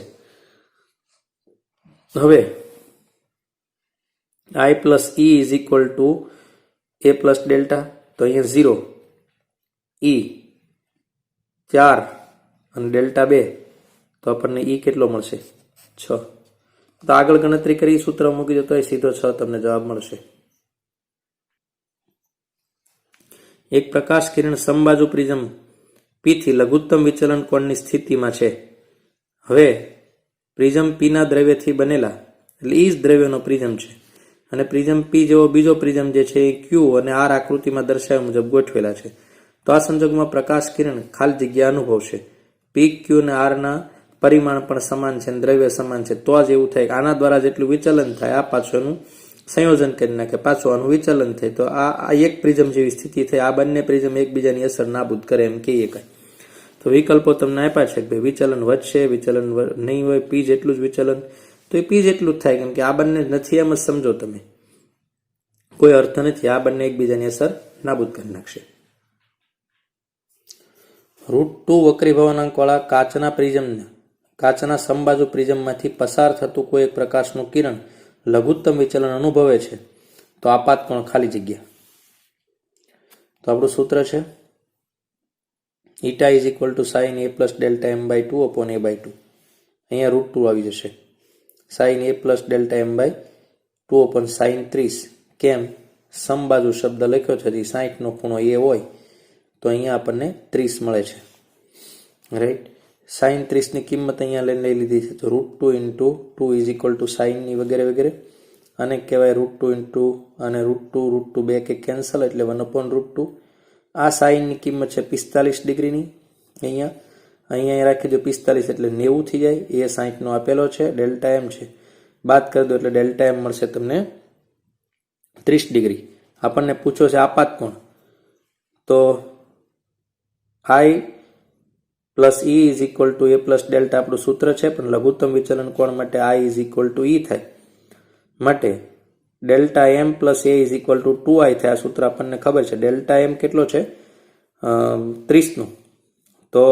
A: હવે I plus E is equal to A plus delta તો અહીંયા 0 E 4 અને ડેલ્ટા 2 તો આપણને E કેટલો મળશે 6. તો આગળ ગણતરી કરી સૂત્ર મૂકી દો તો એ સીધો 6 તમને જવાબ મળશે. એક પ્રકાશ કિરણ સમબાજુ પ્રિઝમ P થી લઘુત્તમ વિચલન કોણની સ્થિતિમાં છે. હવે પ્રિઝમ P ના દ્રવ્યથી બનેલા એટલે E જ દ્રવ્યનો પ્રિઝમ છે અને પ્રિઝમ P જેવો બીજો પ્રિઝમ જે છે એ Q અને R આકૃતિમાં દર્શાવ્યા મુજબ ગોઠવેલા છે. તો આ સંજોગમાં પ્રકાશ કિરણ ખાલી જગ્યા અનુભવશે. P, Q અને R ના પરિમાણ પણ સમાન છે અને દ્રવ્ય સમાન છે તો જ એવું થાય કે આના દ્વારા જેટલું વિચલન થાય આ પાછું એનું સંયોજન કરી નાખે, પાછું આનું વિચલન થાય તો આ એક પ્રિઝમ જેવી સ્થિતિ થઈ. આ બંને પ્રિઝમ એકબીજાની અસર નાબૂદ કરે એમ કહીએ કાંઈ. તો વિકલ્પો તમને આપ્યા છે કે ભાઈ વિચલન વધશે, વિચલન નહીં હોય, P જેટલું જ વિચલન તો એ P જેટલું જ થાય કેમ કે આ બંને નથી એમ જ સમજો તમે, કોઈ અર્થ નથી. આ બંને એકબીજાની અસર નાબૂદ કરી નાખશે. √2 વક્રીભાવાંક વાળા કાચના સમબાજુ પ્રિઝમમાંથી પસાર થતું કોઈ એક પ્રકાશનું કિરણ લઘુત્તમ વિચલન અનુભવે છે તો આપાત કોણ ખાલી જગ્યા. તો આપણું સૂત્ર છે eta is equal to sine A plus delta M/2 upon A/2. અહીંયા √2 આવી જશે. Sine A plus delta M/2 upon sine 30. કેમ? સમબાજુ શબ્દ લખ્યો છે 60 નો ખૂણો A હોય તો અહીંયા આપણને 30 મળે છે, રાઈટ. સાઇન 30 ની કિંમત અહીંયા લઈ લીધી છે તો √2 into 2 is equal to sine ની વગેરે વગેરે અને કહેવાય √2 ઇન્ટુ અને √2 બે કે કેન્સલ એટલે 1/√2. આ સાઇનની કિંમત છે 45 ડિગ્રીની. અહીંયા રાખી દો 45 એટલે 90 થઈ જાય. એ 60 નો આપેલો છે, ડેલ્ટા એમ છે, બાદ કરી દો એટલે ડેલ્ટા એમ મળશે તમને 30 ડિગ્રી. આપણને પૂછો છે આપાત કોણ તો I plus E is equal to A plus delta આપણું સૂત્ર છે પણ લઘુત્તમ વિચલન કોણ માટે I is equal two E થાય માટે delta M plus A is equal to 2I થાય. આ સૂત્ર આપણને ખબર છે. ડેલ્ટા M કેટલો છે 30 નું તો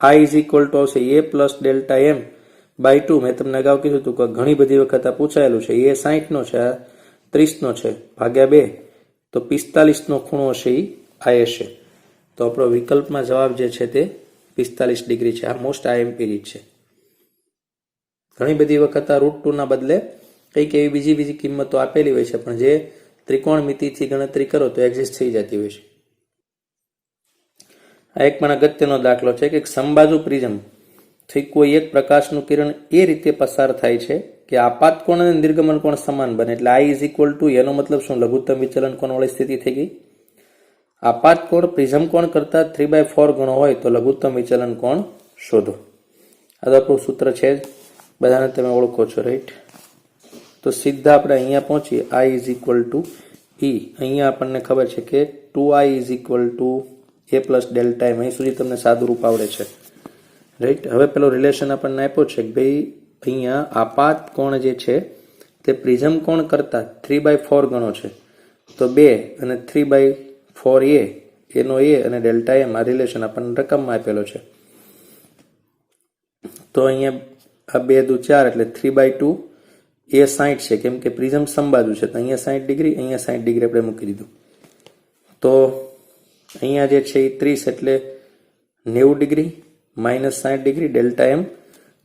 A: I ઇઝ ઇક્વલ ટુ આવશે A પ્લસ ડેલ્ટા M/2. મેં તમને અગાઉ કીધું હતું કે ઘણી બધી વખત આ પૂછાયેલું છે. A 60 નો છે, આ 30 નો છે, ભાગ્યા 2 તો 45 નો ખૂણો હશે એ I હશે. તો આપણો વિકલ્પમાં જવાબ જે છે તે 45 ડિગ્રી છે. આ મોસ્ટ IMP રીત છે. ઘણી બધી વખત આ √2 ના બદલે કંઈક એવી બીજી કિંમતો આપેલી હોય છે પણ જે ત્રિકોણમિતિથી ગણતરી કરો તો એક્ઝિસ્ટ થઈ જતી હોય છે. આ એક પણ અગત્યનો દાખલો છે કે સમબાજુ પ્રિઝમ થી કોઈ એક પ્રકાશનું કિરણ એ રીતે પસાર થાય છે કે આપાત કોણ અને નિર્ગમન કોણ સમાન બને એટલે I ઇઝ ઇક્વલ ટુ એનો મતલબ શું લઘુત્તમ વિચલન કોણ વાળી સ્થિતિ થઈ ગઈ. આપાત કોણ પ્રિઝમ કોણ કરતા 3/4 ગણો હોય તો લઘુત્તમ વિચલન કોણ શોધો. આ તો આપણું સૂત્ર છે જ, બધાને તમે ઓળખો છો, રાઈટ. તો સીધા આપણે અહીંયા પહોંચીએ I is equal two E. અહીંયા આપણને ખબર છે કે 2I is equal to A plus delta M. અહીં સુધી તમને સાદું રૂપ આવડે છે, રાઈટ. હવે પેલો રિલેશન આપણને આપ્યો છે કે ભાઈ અહીંયા આપાત કોણ જે છે તે પ્રિઝમ કોણ કરતા 3/4 ગણો છે તો 2 અને 3/4A એનો એ અને ડેલ્ટા એમ આ રિલેશન આપણને રકમમાં આપેલો છે. તો અહીંયા આ 2 દુ 4 એટલે 3/2 એ 60 છે, કેમ કે પ્રિઝમ સમબાજુ છે તો અહીંયા 60 ડિગ્રી, અહીંયા 60 ડિગ્રી આપણે મૂકી દીધું. તો અહીંયા જે છે એ 30 એટલે 90 degree minus 60 degree delta M,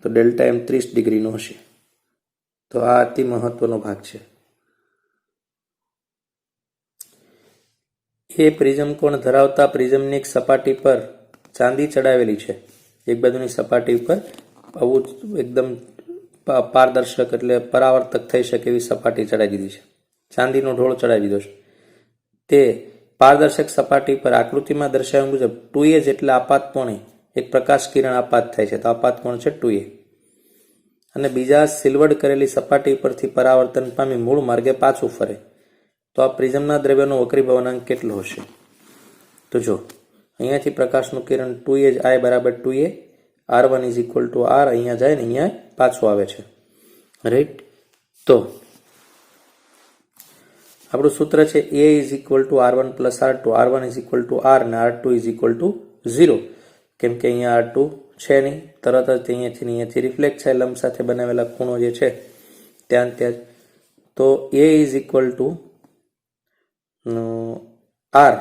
A: તો ડેલ્ટા એમ 30 ડિગ્રીનો હશે. તો આ અતિ મહત્વનો ભાગ છે. એ પ્રિઝમ કોણ ધરાવતા પ્રિઝમની એક સપાટી પર ચાંદી ચડાવેલી છે. એક બાજુની સપાટી ઉપર આવું એકદમ પારદર્શક એટલે પરાવર્તક થઈ શકે એવી સપાટી ચડાવી દીધી છે. ચાંદીનો ઢોળ ચડાવી દીધો છે. તે પારદર્શક સપાટી પર આકૃતિમાં દર્શાવ્યા મુજબ 2a જેટલા આપાતકોણે એક પ્રકાશ કિરણ આપાત થાય છે. તો આપાત કોણ છે 2a. અને બીજા સિલવડ કરેલી સપાટી પરથી પરાવર્તન પામી મૂળ માર્ગે પાછું ફરે તો આ પ્રિઝમના દ્રવ્યનો વક્રીભવનાંક કેટલો હશે? તો જો અહીંયાથી પ્રકાશનું કિરણ 2a I બરાબર 2a, R1 is equal to R, અહીંયા જાય ને અહીંયા પાછું આવે છે. રાઈટ. તો આપણું સૂત્ર છે a is equal two R1 plus R2, R1 is equal to R અને R2 ઇઝ ઇક્વલ ટુ 0. કેમ કે અહીંયા R2 છે નહીં, તરત જ અહીંયાથી રિફ્લેક્ટ થાય લંબ સાથે બનાવેલા ખૂણો જે છે ત્યાં જ. તો a is equal to R,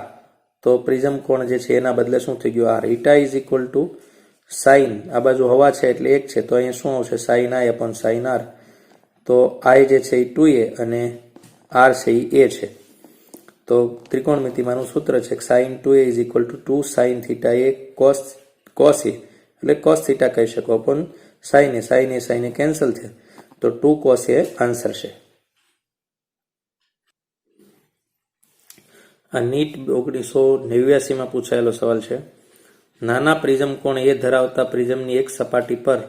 A: તો પ્રિઝમ કોણ જે છે એના બદલે શું થઈ ગયું R. Eta is equal to sine, આ બાજુ હવા છે એટલે 1 છે તો અહીંયા શું આવશે sine I upon sine R. તો I જે છે એ 2a અને R છે એ a છે. તો ત્રિકોણમિતિમાંનું સૂત્ર છે sine 2a is equal to 2 sine theta a cos a એટલે કોસ થીટા કહી શકો upon sine A. Sine A cancel થયા તો 2 કોસ એ આન્સર છે. આ નીટ 1989માં પૂછાયેલો સવાલ છે. નાના પ્રિઝમ કોણ એ ધરાવતા પ્રિઝમની એક સપાટી પર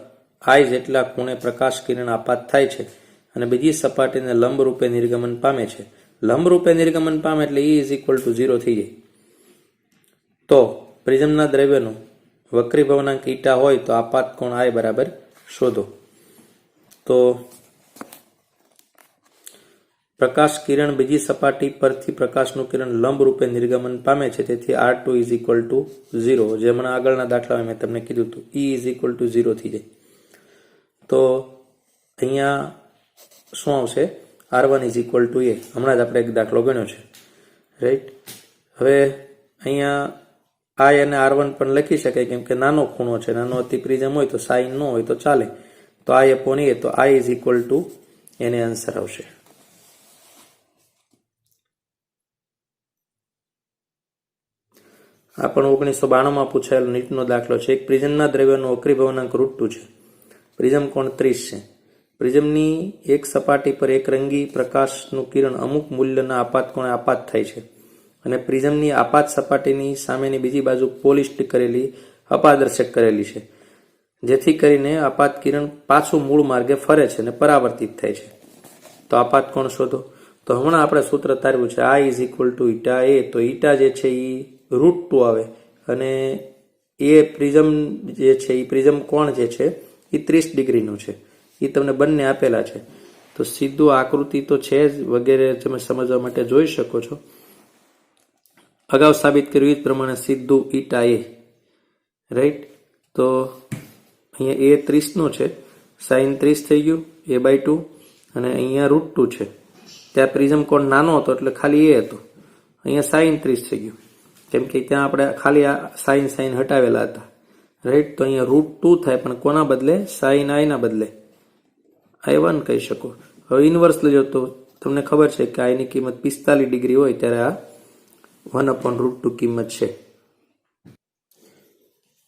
A: I જેટલા ખૂણે પ્રકાશ કિરણ આપાત થાય છે અને બીજી સપાટીને લંબ રૂપે નિર્ગમન પામે છે. લંબ રૂપે નિર્ગમન પામે એટલે E ઇઝ ઇક્વલ ટુ 0 થઈ જાય. તો પ્રિઝમના દ્રવ્યનો વક્રીભવનાંક ઈટા હોય તો આપાત કોણ I બરાબર શોધો. તો પ્રકાશ કિરણ બીજી સપાટી પરથી પ્રકાશનું કિરણ લંબ રૂપે નિર્ગમન પામે છે, તેથી R2 ઇઝ ઇક્વલ ટુ 0. જે હમણાં આગળના દાખલામાં મેં તમને કીધું હતું E ઇઝ ઇક્વલ ટુ 0 થઈ જાય. તો અહીંયા શું આવશે R1 is equal to a. હમણાં જ આપણે એક દાખલો ગણ્યો છે. રાઈટ. હવે અહીંયા I અને R1 પણ લખી શકાય કેમ કે નાનો ખૂણો છે, નાનો અતિ પ્રિઝમ હોય તો સાઇન ન હોય તો ચાલે. તો I અપોન a, તો I ઇઝ ઇક્વલ ટુ એને આન્સર આવશે. આ પણ 1992માં પૂછાયેલો નીટનો દાખલો છે. એક પ્રિઝમના દ્રવ્યનો વક્રીભવનાંક √2 છે. પ્રિઝમ કોણ 30 છે. પ્રિઝમની એક સપાટી પર એક રંગી પ્રકાશનું કિરણ અમુક મૂલ્યના આપાત કોણે આપાત થાય છે અને પ્રિઝમની આપાત સપાટીની સામેની બીજી બાજુ પોલિશ્ડ કરેલી અપારદર્શક કરેલી છે, જેથી કરીને આપાત કિરણ પાછું મૂળ માર્ગે ફરે છે અને પરાવર્તિત થાય છે. તો આપાત કોણ શોધો. તો હમણાં આપણે સૂત્ર તાર્યું છે I is equal to eta a. તો ઈટા જે છે એ √2 આવે અને એ પ્રિઝમ જે છે એ પ્રિઝમ કોણ જે છે એ 30 ડિગ્રીનું છે. એ તમને બંને આપેલા છે. તો સીધું આકૃતિ તો છે જ વગેરે તમે સમજવા માટે જોઈ શકો છો. અગાઉ સાબિત કર્યું એ પ્રમાણે સીધું ઈટા a. રાઈટ. તો અહીંયા a 30 નો છે, સાઇન 30 થઈ ગયું a/2 અને અહીંયા √2 છે. ત્યાં પ્રિઝમ કોણ નાનો હતો એટલે ખાલી a હતો, અહીંયા સાઇન 30 થઈ ગયું કેમ કે ત્યાં આપણે ખાલી આ સાઇન હટાવેલા હતા. રાઈટ. તો અહીંયા √2 થાય પણ કોના બદલે સાઇન I ના બદલે I1 કહી શકો. હવે ઇનવર્સ લેજો તો તમને ખબર છે કે I ની કિંમત 45 ડિગ્રી હોય ત્યારે આ 1/√2 કિંમત છે.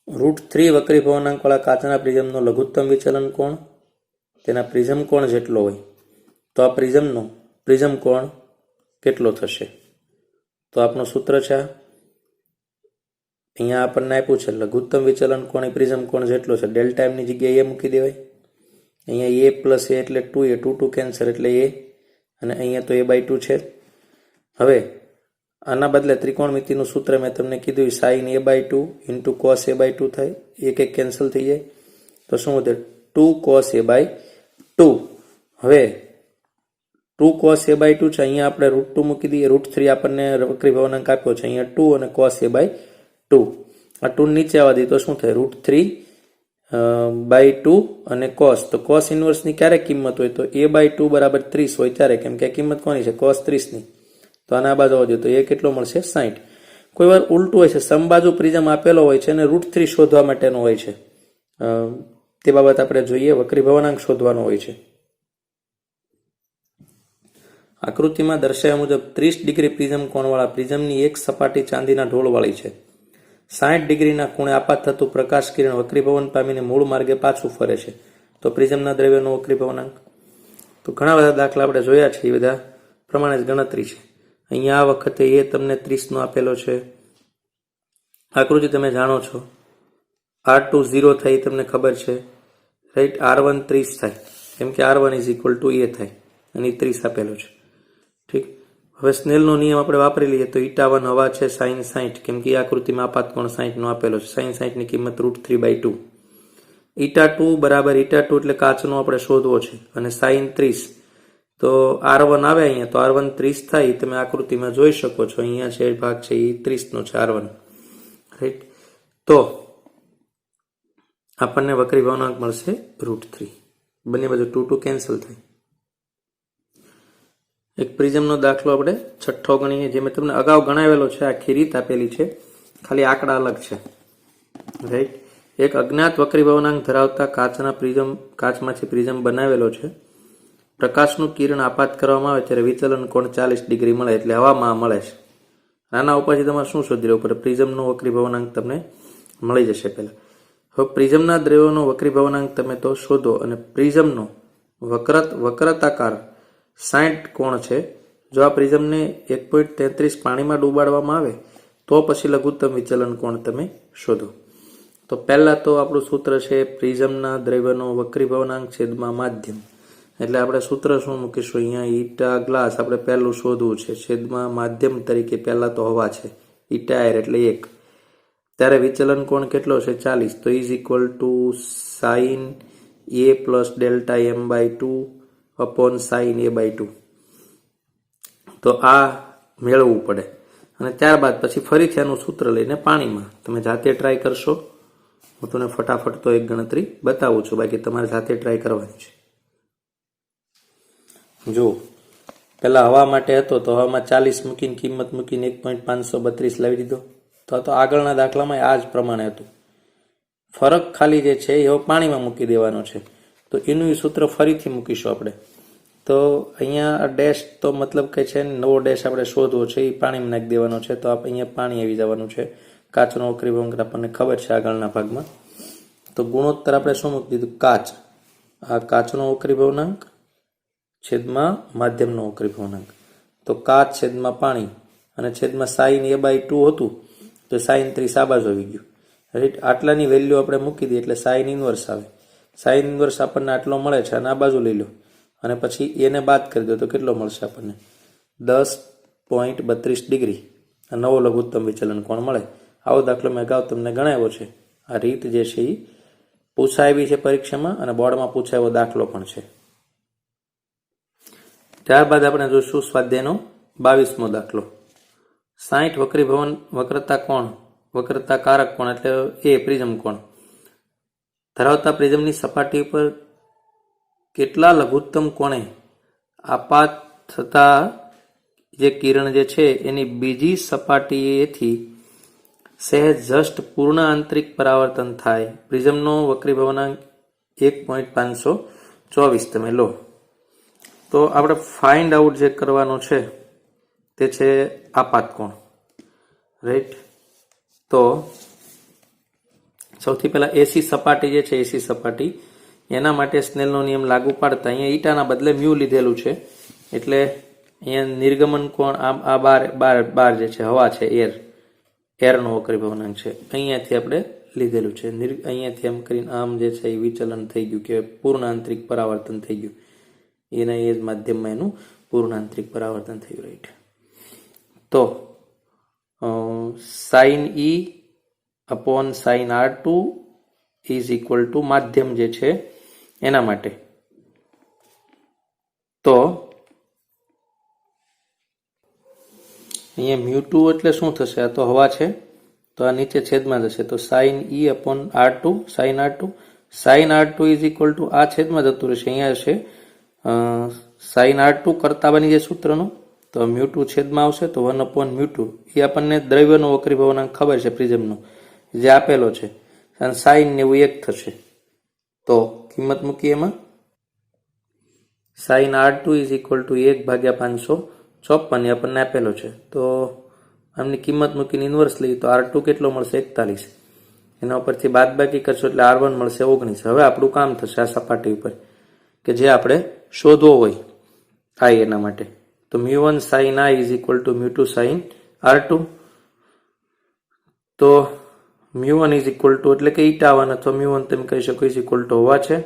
A: √3 વક્રીભવનાંક વાળા કાચના પ્રિઝમનો લઘુત્તમ વિચલન કોણ તેના પ્રિઝમ કોણ જેટલો હોય તો આ પ્રિઝમ કોણ કેટલો થશે? તો આપણું સૂત્ર છે અહીંયા આપણને આપ્યું છે લઘુત્તમ વિચલન કોણ એ પ્રિઝમ કોણ જેટલો છે. ડેલ્ટા એમની જગ્યાએ એ મૂકી દેવાય. અહીંયા a પ્લસ a એટલે 2a, 2 કેન્સર એટલે a અને અહીંયા તો a/2 છે. હવે આના બદલે ત્રિકોણમિતિનું સૂત્ર મેં તમને કીધું sign a/2 into cos a/2 થાય. એક કેન્સલ થઈ જાય તો શું વધે 2 cos a/2. હવે 2 cos a by 2 છે, અહીંયા આપણે √2 મૂકી દઈએ. √3 આપણને વક્રી ભવનાંક આપ્યો છે, અહીંયા 2 અને cos a by 2. આ 2 નીચે આવવા દઈએ તો શું થાય? √3 by 2 અને cos. તો cos ઇન્વર્સની ક્યારે કિંમત હોય? તો a by 2 બરાબર 30 હોય ત્યારે, કેમ કે કિંમત કોની છે? cos 30ની. તો આના બાજુ આવજો તો એ કેટલો મળશે? 60. કોઈ વાર ઉલટું હોય છે, સમબાજુ પ્રિઝમ આપેલો હોય છે અને √3 શોધવા માટેનો હોય છે. તે બાબત આપણે જોઈએ. વક્રી ભવનાંક શોધવાનો હોય છે. આકૃતિમાં દર્શાવ્યા મુજબ 30 ડિગ્રી પ્રિઝમ કોણવાળા પ્રિઝમની એક સપાટી ચાંદીના ઢોળવાળી છે. 60 ડિગ્રીના ખૂણે આપાત થતું પ્રકાશ કિરણ વક્રીભવન પામીને મૂળ માર્ગે પાછું ફરે છે. તો પ્રિઝમના દ્રવ્યનો વક્રીભવનાંક. તો ઘણા બધા દાખલા આપણે જોયા છે, એ બધા પ્રમાણે જ ગણતરી છે. અહીંયા આ વખતે એ તમને 30 નો આપેલો છે. આકૃતિ તમે જાણો છો. R2 0 થાય એ તમને ખબર છે, રાઈટ? R1 30 થાય, કેમ કે R1 = A થાય અને 30 આપેલો છે. ઠીક. હવે સ્નેલનો નિયમ આપણે વાપરી લઈએ તો η1 હવા છે sin 60, કેમ કે આકૃતિમાં આપાત કોણ 60 નો આપેલો છે. sin 60 ની કિંમત √3/2. η2 બરાબર η2 એટલે કાચનો આપણે શોધવો છે અને sin 30. તો R1 આવે અહીંયા, તો R1 30 થાય. તમે આકૃતિમાં જોઈ શકો છો, અહીંયા છે ભાગ છે એ 30 નો છે R1, રાઈટ? તો આપણને વક્રી ભવનાંક મળશે √3. બંને બાજુ 2 2 કેન્સલ થાય. એક પ્રિઝમનો દાખલો આપણે છઠ્ઠો ગણીએ, જે મેં તમને અગાઉ ગણાવેલો છે. આખી રીત આપેલી છે, ખાલી આંકડા અલગ છે, રાઈટ? એક અજ્ઞાત વક્રી ભવનાંક ધરાવતા કાચમાંથી પ્રિઝમ બનાવેલો છે. પ્રકાશનું કિરણ આપાત કરવામાં આવે ત્યારે વિચલન કોણ 40 ડિગ્રી મળે, એટલે હવામાં મળે છે. આના ઉપરથી તમારે શું શોધી લેવું પડે? પ્રિઝમનો વક્રી ભવનાંક તમને મળી જશે પહેલા. હવે પ્રિઝમના દ્રવ્યોનો વક્રી ભવનાંક તમે તો શોધો, અને પ્રિઝમનો વક્રતાકાર 60 કોણ છે. જો આ પ્રિઝમને 1.33 પાણીમાં ડૂબાડવામાં આવે તો પછી લઘુત્તમ વિચલન કોણ તમે શોધો. તો પહેલા તો આપણું સૂત્ર છે પ્રિઝમના દ્રવ્યનો વક્રી ભવનાંક છેદમાં માધ્યમ. એટલે આપણે સૂત્ર શું મૂકીશું? અહીંયા ઈટા ગ્લાસ આપણે પહેલું શોધવું છે, છેદમાં માધ્યમ તરીકે પહેલા તો હવા છે, ઈટા એર એટલે 1. ત્યારે વિચલન કોણ કેટલો છે? 40. તો sin a plus delta m/2 upon sin a/2. તો આ મેળવવું પડે. અને ત્યારબાદ પછી ફરીથી આનું સૂત્ર લઈને પાણીમાં તમે જાતે ટ્રાય કરશો. હું તમને ફટાફટ તો એક ગણતરી બતાવું છું, બાકી તમારે જાતે ટ્રાય કરવાની છે. જો પહેલા હવા માટે હતો તો હવામાં 40 મૂકીને કિંમત મૂકીને 1.532 લાવી દીધો. તો આગળના દાખલામાં આ જ પ્રમાણે હતું. ફરક ખાલી જે છે એ હવે પાણીમાં મૂકી દેવાનો છે. તો એનું સૂત્ર ફરીથી મૂકીશું આપણે. તો અહીંયા ડેશ તો મતલબ કે છે, નવો ડેશ આપણે શોધવો છે, એ પાણીમાં નાખી દેવાનો છે. તો અહીંયા પાણી આવી જવાનું છે. કાચનો વક્રી ભવનાંક આપણને ખબર છે આગળના ભાગમાં. તો ગુણોત્તર આપણે શું મૂકી દીધું? કાચ. આ કાચનો વક્રી ભવનાંક છેદમાં માધ્યમનો વક્રી ભવનાંક. તો કાચ છેદમાં પાણી અને છેદમાં sin a/2 હતું, તો sin 30 આ બાજુ આવી ગયું, રાઈટ? આટલાની વેલ્યુ આપણે મૂકી દઈએ એટલે sin ઇન્વર્સ આવે. sin ઇન્વર્સ આપણને આટલો મળે છે, અને આ બાજુ લઈ લો અને પછી એને બાદ કરી દો તો કેટલો મળશે આપણને? 10.32 ડિગ્રી. આ નવો લઘુત્તમ વિચલન કોણ મળે. આવો દાખલો મેં અગાઉ તમને ગણાવ્યો છે. આ રીત જે છે એ પૂછાયેલી છે પરીક્ષામાં, અને બોર્ડમાં પૂછાયેલો દાખલો પણ છે. ત્યારબાદ આપણે જોઈશું સ્વાધ્યાયનો 22મો દાખલો. 60 વક્રતાકારક કોણ એટલે એ પ્રિઝમ કોણ ધરાવતા પ્રિઝમની સપાટી પર કેટલા લઘુત્તમ કોણે આપાત થતા જે કિરણ જે છે એની બીજી સપાટીએથી સહેજ જસ્ટ પૂર્ણ આંતરિક પરાવર્તન થાય. પ્રિઝમનો વક્રી ભવનાંક 1.524 તમે લો. તો આપણે ફાઇન્ડ આઉટ જે કરવાનો છે તે છે આપાત કોણ, રાઈટ? તો સૌથી પહેલા એસી સપાટી જે છે, એસી સપાટી એના માટે સ્નેલનો નિયમ લાગુ પાડતા અહીંયા ઈટાના બદલે મ્યુ લીધેલું છે, એટલે અહીંયા નિર્ગમન કોણ આ બાર જે છે હવા છે, એરનો વક્રી ભવનાંક છે, અહીંયાથી આપણે લીધેલું છે. અહીંયાથી એમ કરીને આમ જે છે એ વિચલન થઈ ગયું કે પૂર્ણ આંતરિક પરાવર્તન થઈ ગયું. એના એ જ માધ્યમમાં એનું પૂર્ણ આંતરિક પરાવર્તન થયું, રાઈટ? તો sin E upon sin R2 is equal to માધ્યમ જે છે એના માટે. તો અહીંયા મ્યુ ટુ એટલે શું થશે? આ તો હવા છે, તો આ નીચે છેદમાં જશે, તો sine E upon R2 sine R2 sine R2 is equal to આ છેદમાં જતું રહેશે. અહીંયા હશે સાઇન R2 કરતા બની જાય સૂત્રનું, તો મ્યુ ટુ છેદમાં આવશે, તો 1 અપોન મ્યુ2 એ આપણને દ્રવ્યનો વક્રીભવનાંક ખબર છે પ્રિઝમનો જે આપેલો છે, અને સાઇન 91 થશે. તો કિંમત મૂકીએ એમાં. Sine R2 is equal to 1/554 એ આપણને આપેલો છે, તો આમની કિંમત મૂકીને ઇન્વર્સ લઈએ તો R2 કેટલો મળશે? 41. એના ઉપરથી બાદબાકી કરશો એટલે R1 મળશે 19. હવે આપણું કામ થશે આ સપાટી ઉપર કે જે આપણે શોધવો હોય I એના માટે. તો મ્યુ1 sine I is equal to મ્યુ2 સાઇન R2. તો મ્યુ1 ઇઝ ઇક્વલ ટુ એટલે કે ઈટા1 અથવા મ્યુ1 તમે કહી શકો ઇઝ ઇક્વલ ટુ હોવા છે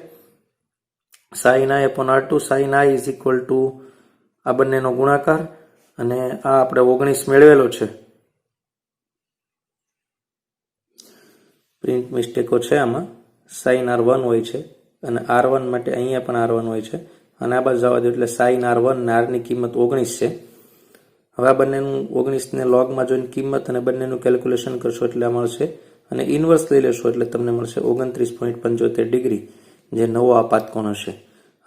A: sine I upon R2 sine I is equal to આ બંનેનો ગુણાકાર, અને આ આપણે 19 મેળવેલો છે. પ્રિન્ટ મિસ્ટેકો છે આમાં, સાઇન R1 હોય છે અને R1 માટે અહીંયા પણ R1 હોય છે, અને આ બાજુ જવા દો એટલે સાઇન R1 ને R ની કિંમત 19 છે. હવે આ બંનેનું 19 ને લોગમાં જોઈને કિંમત અને બંનેનું કેલ્ક્યુલેશન કરશો એટલે આ મળશે, અને ઇન્વર્સ લઈ લેશો એટલે તમને મળશે 29.75 ડિગ્રી, જે નવો આપાત કોણ હશે.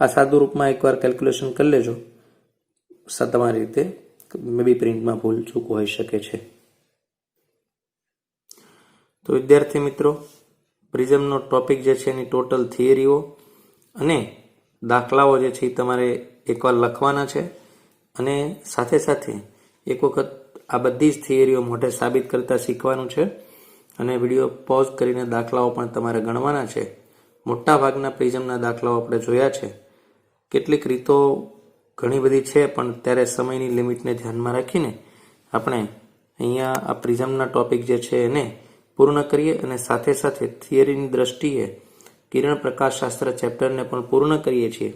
A: આ સાદું રૂપમાં એકવાર કેલ્ક્યુલેશન કરી લેજો, તમારી રીતે મે બી પ્રિન્ટમાં ભૂલ ચૂક હોઈ શકે છે. તો વિદ્યાર્થી મિત્રો, પ્રિઝમનો ટોપિક જે છે એની ટોટલ થિયરીઓ અને દાખલાઓ જે છે એ તમારે એકવાર લખવાના છે, અને સાથે સાથે એક વખત આ બધી જ થિયરીઓ મોઢે સાબિત કરતા શીખવાનું છે, અને વિડીયો પોઝ કરીને દાખલાઓ પણ તમારે ગણવાના છે. મોટા ભાગના પ્રિઝમના દાખલાઓ આપણે જોયા છે, કેટલીક રીતો ઘણી બધી છે, પણ ત્યારે સમયની લિમિટને ધ્યાનમાં રાખીને આપણે અહીંયા આ પ્રિઝમના ટોપિક જે છે એને પૂર્ણ કરીએ, અને સાથે સાથે થિયરીની દ્રષ્ટિએ કિરણ પ્રકાશશાસ્ત્ર ચેપ્ટરને પણ પૂર્ણ કરીએ છીએ.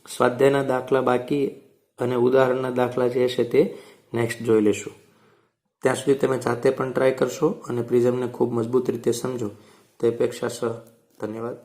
A: સ્વાધ્યાયના દાખલા બાકી અને ઉદાહરણના દાખલા જે છે તે નેક્સ્ટ જોઈ લેશું. ત્યાં સુધી તમે જાતે પણ ટ્રાય કરશો અને પ્રિઝમને ખૂબ મજબૂત રીતે સમજો તે અપેક્ષા સહ. ધન્યવાદ.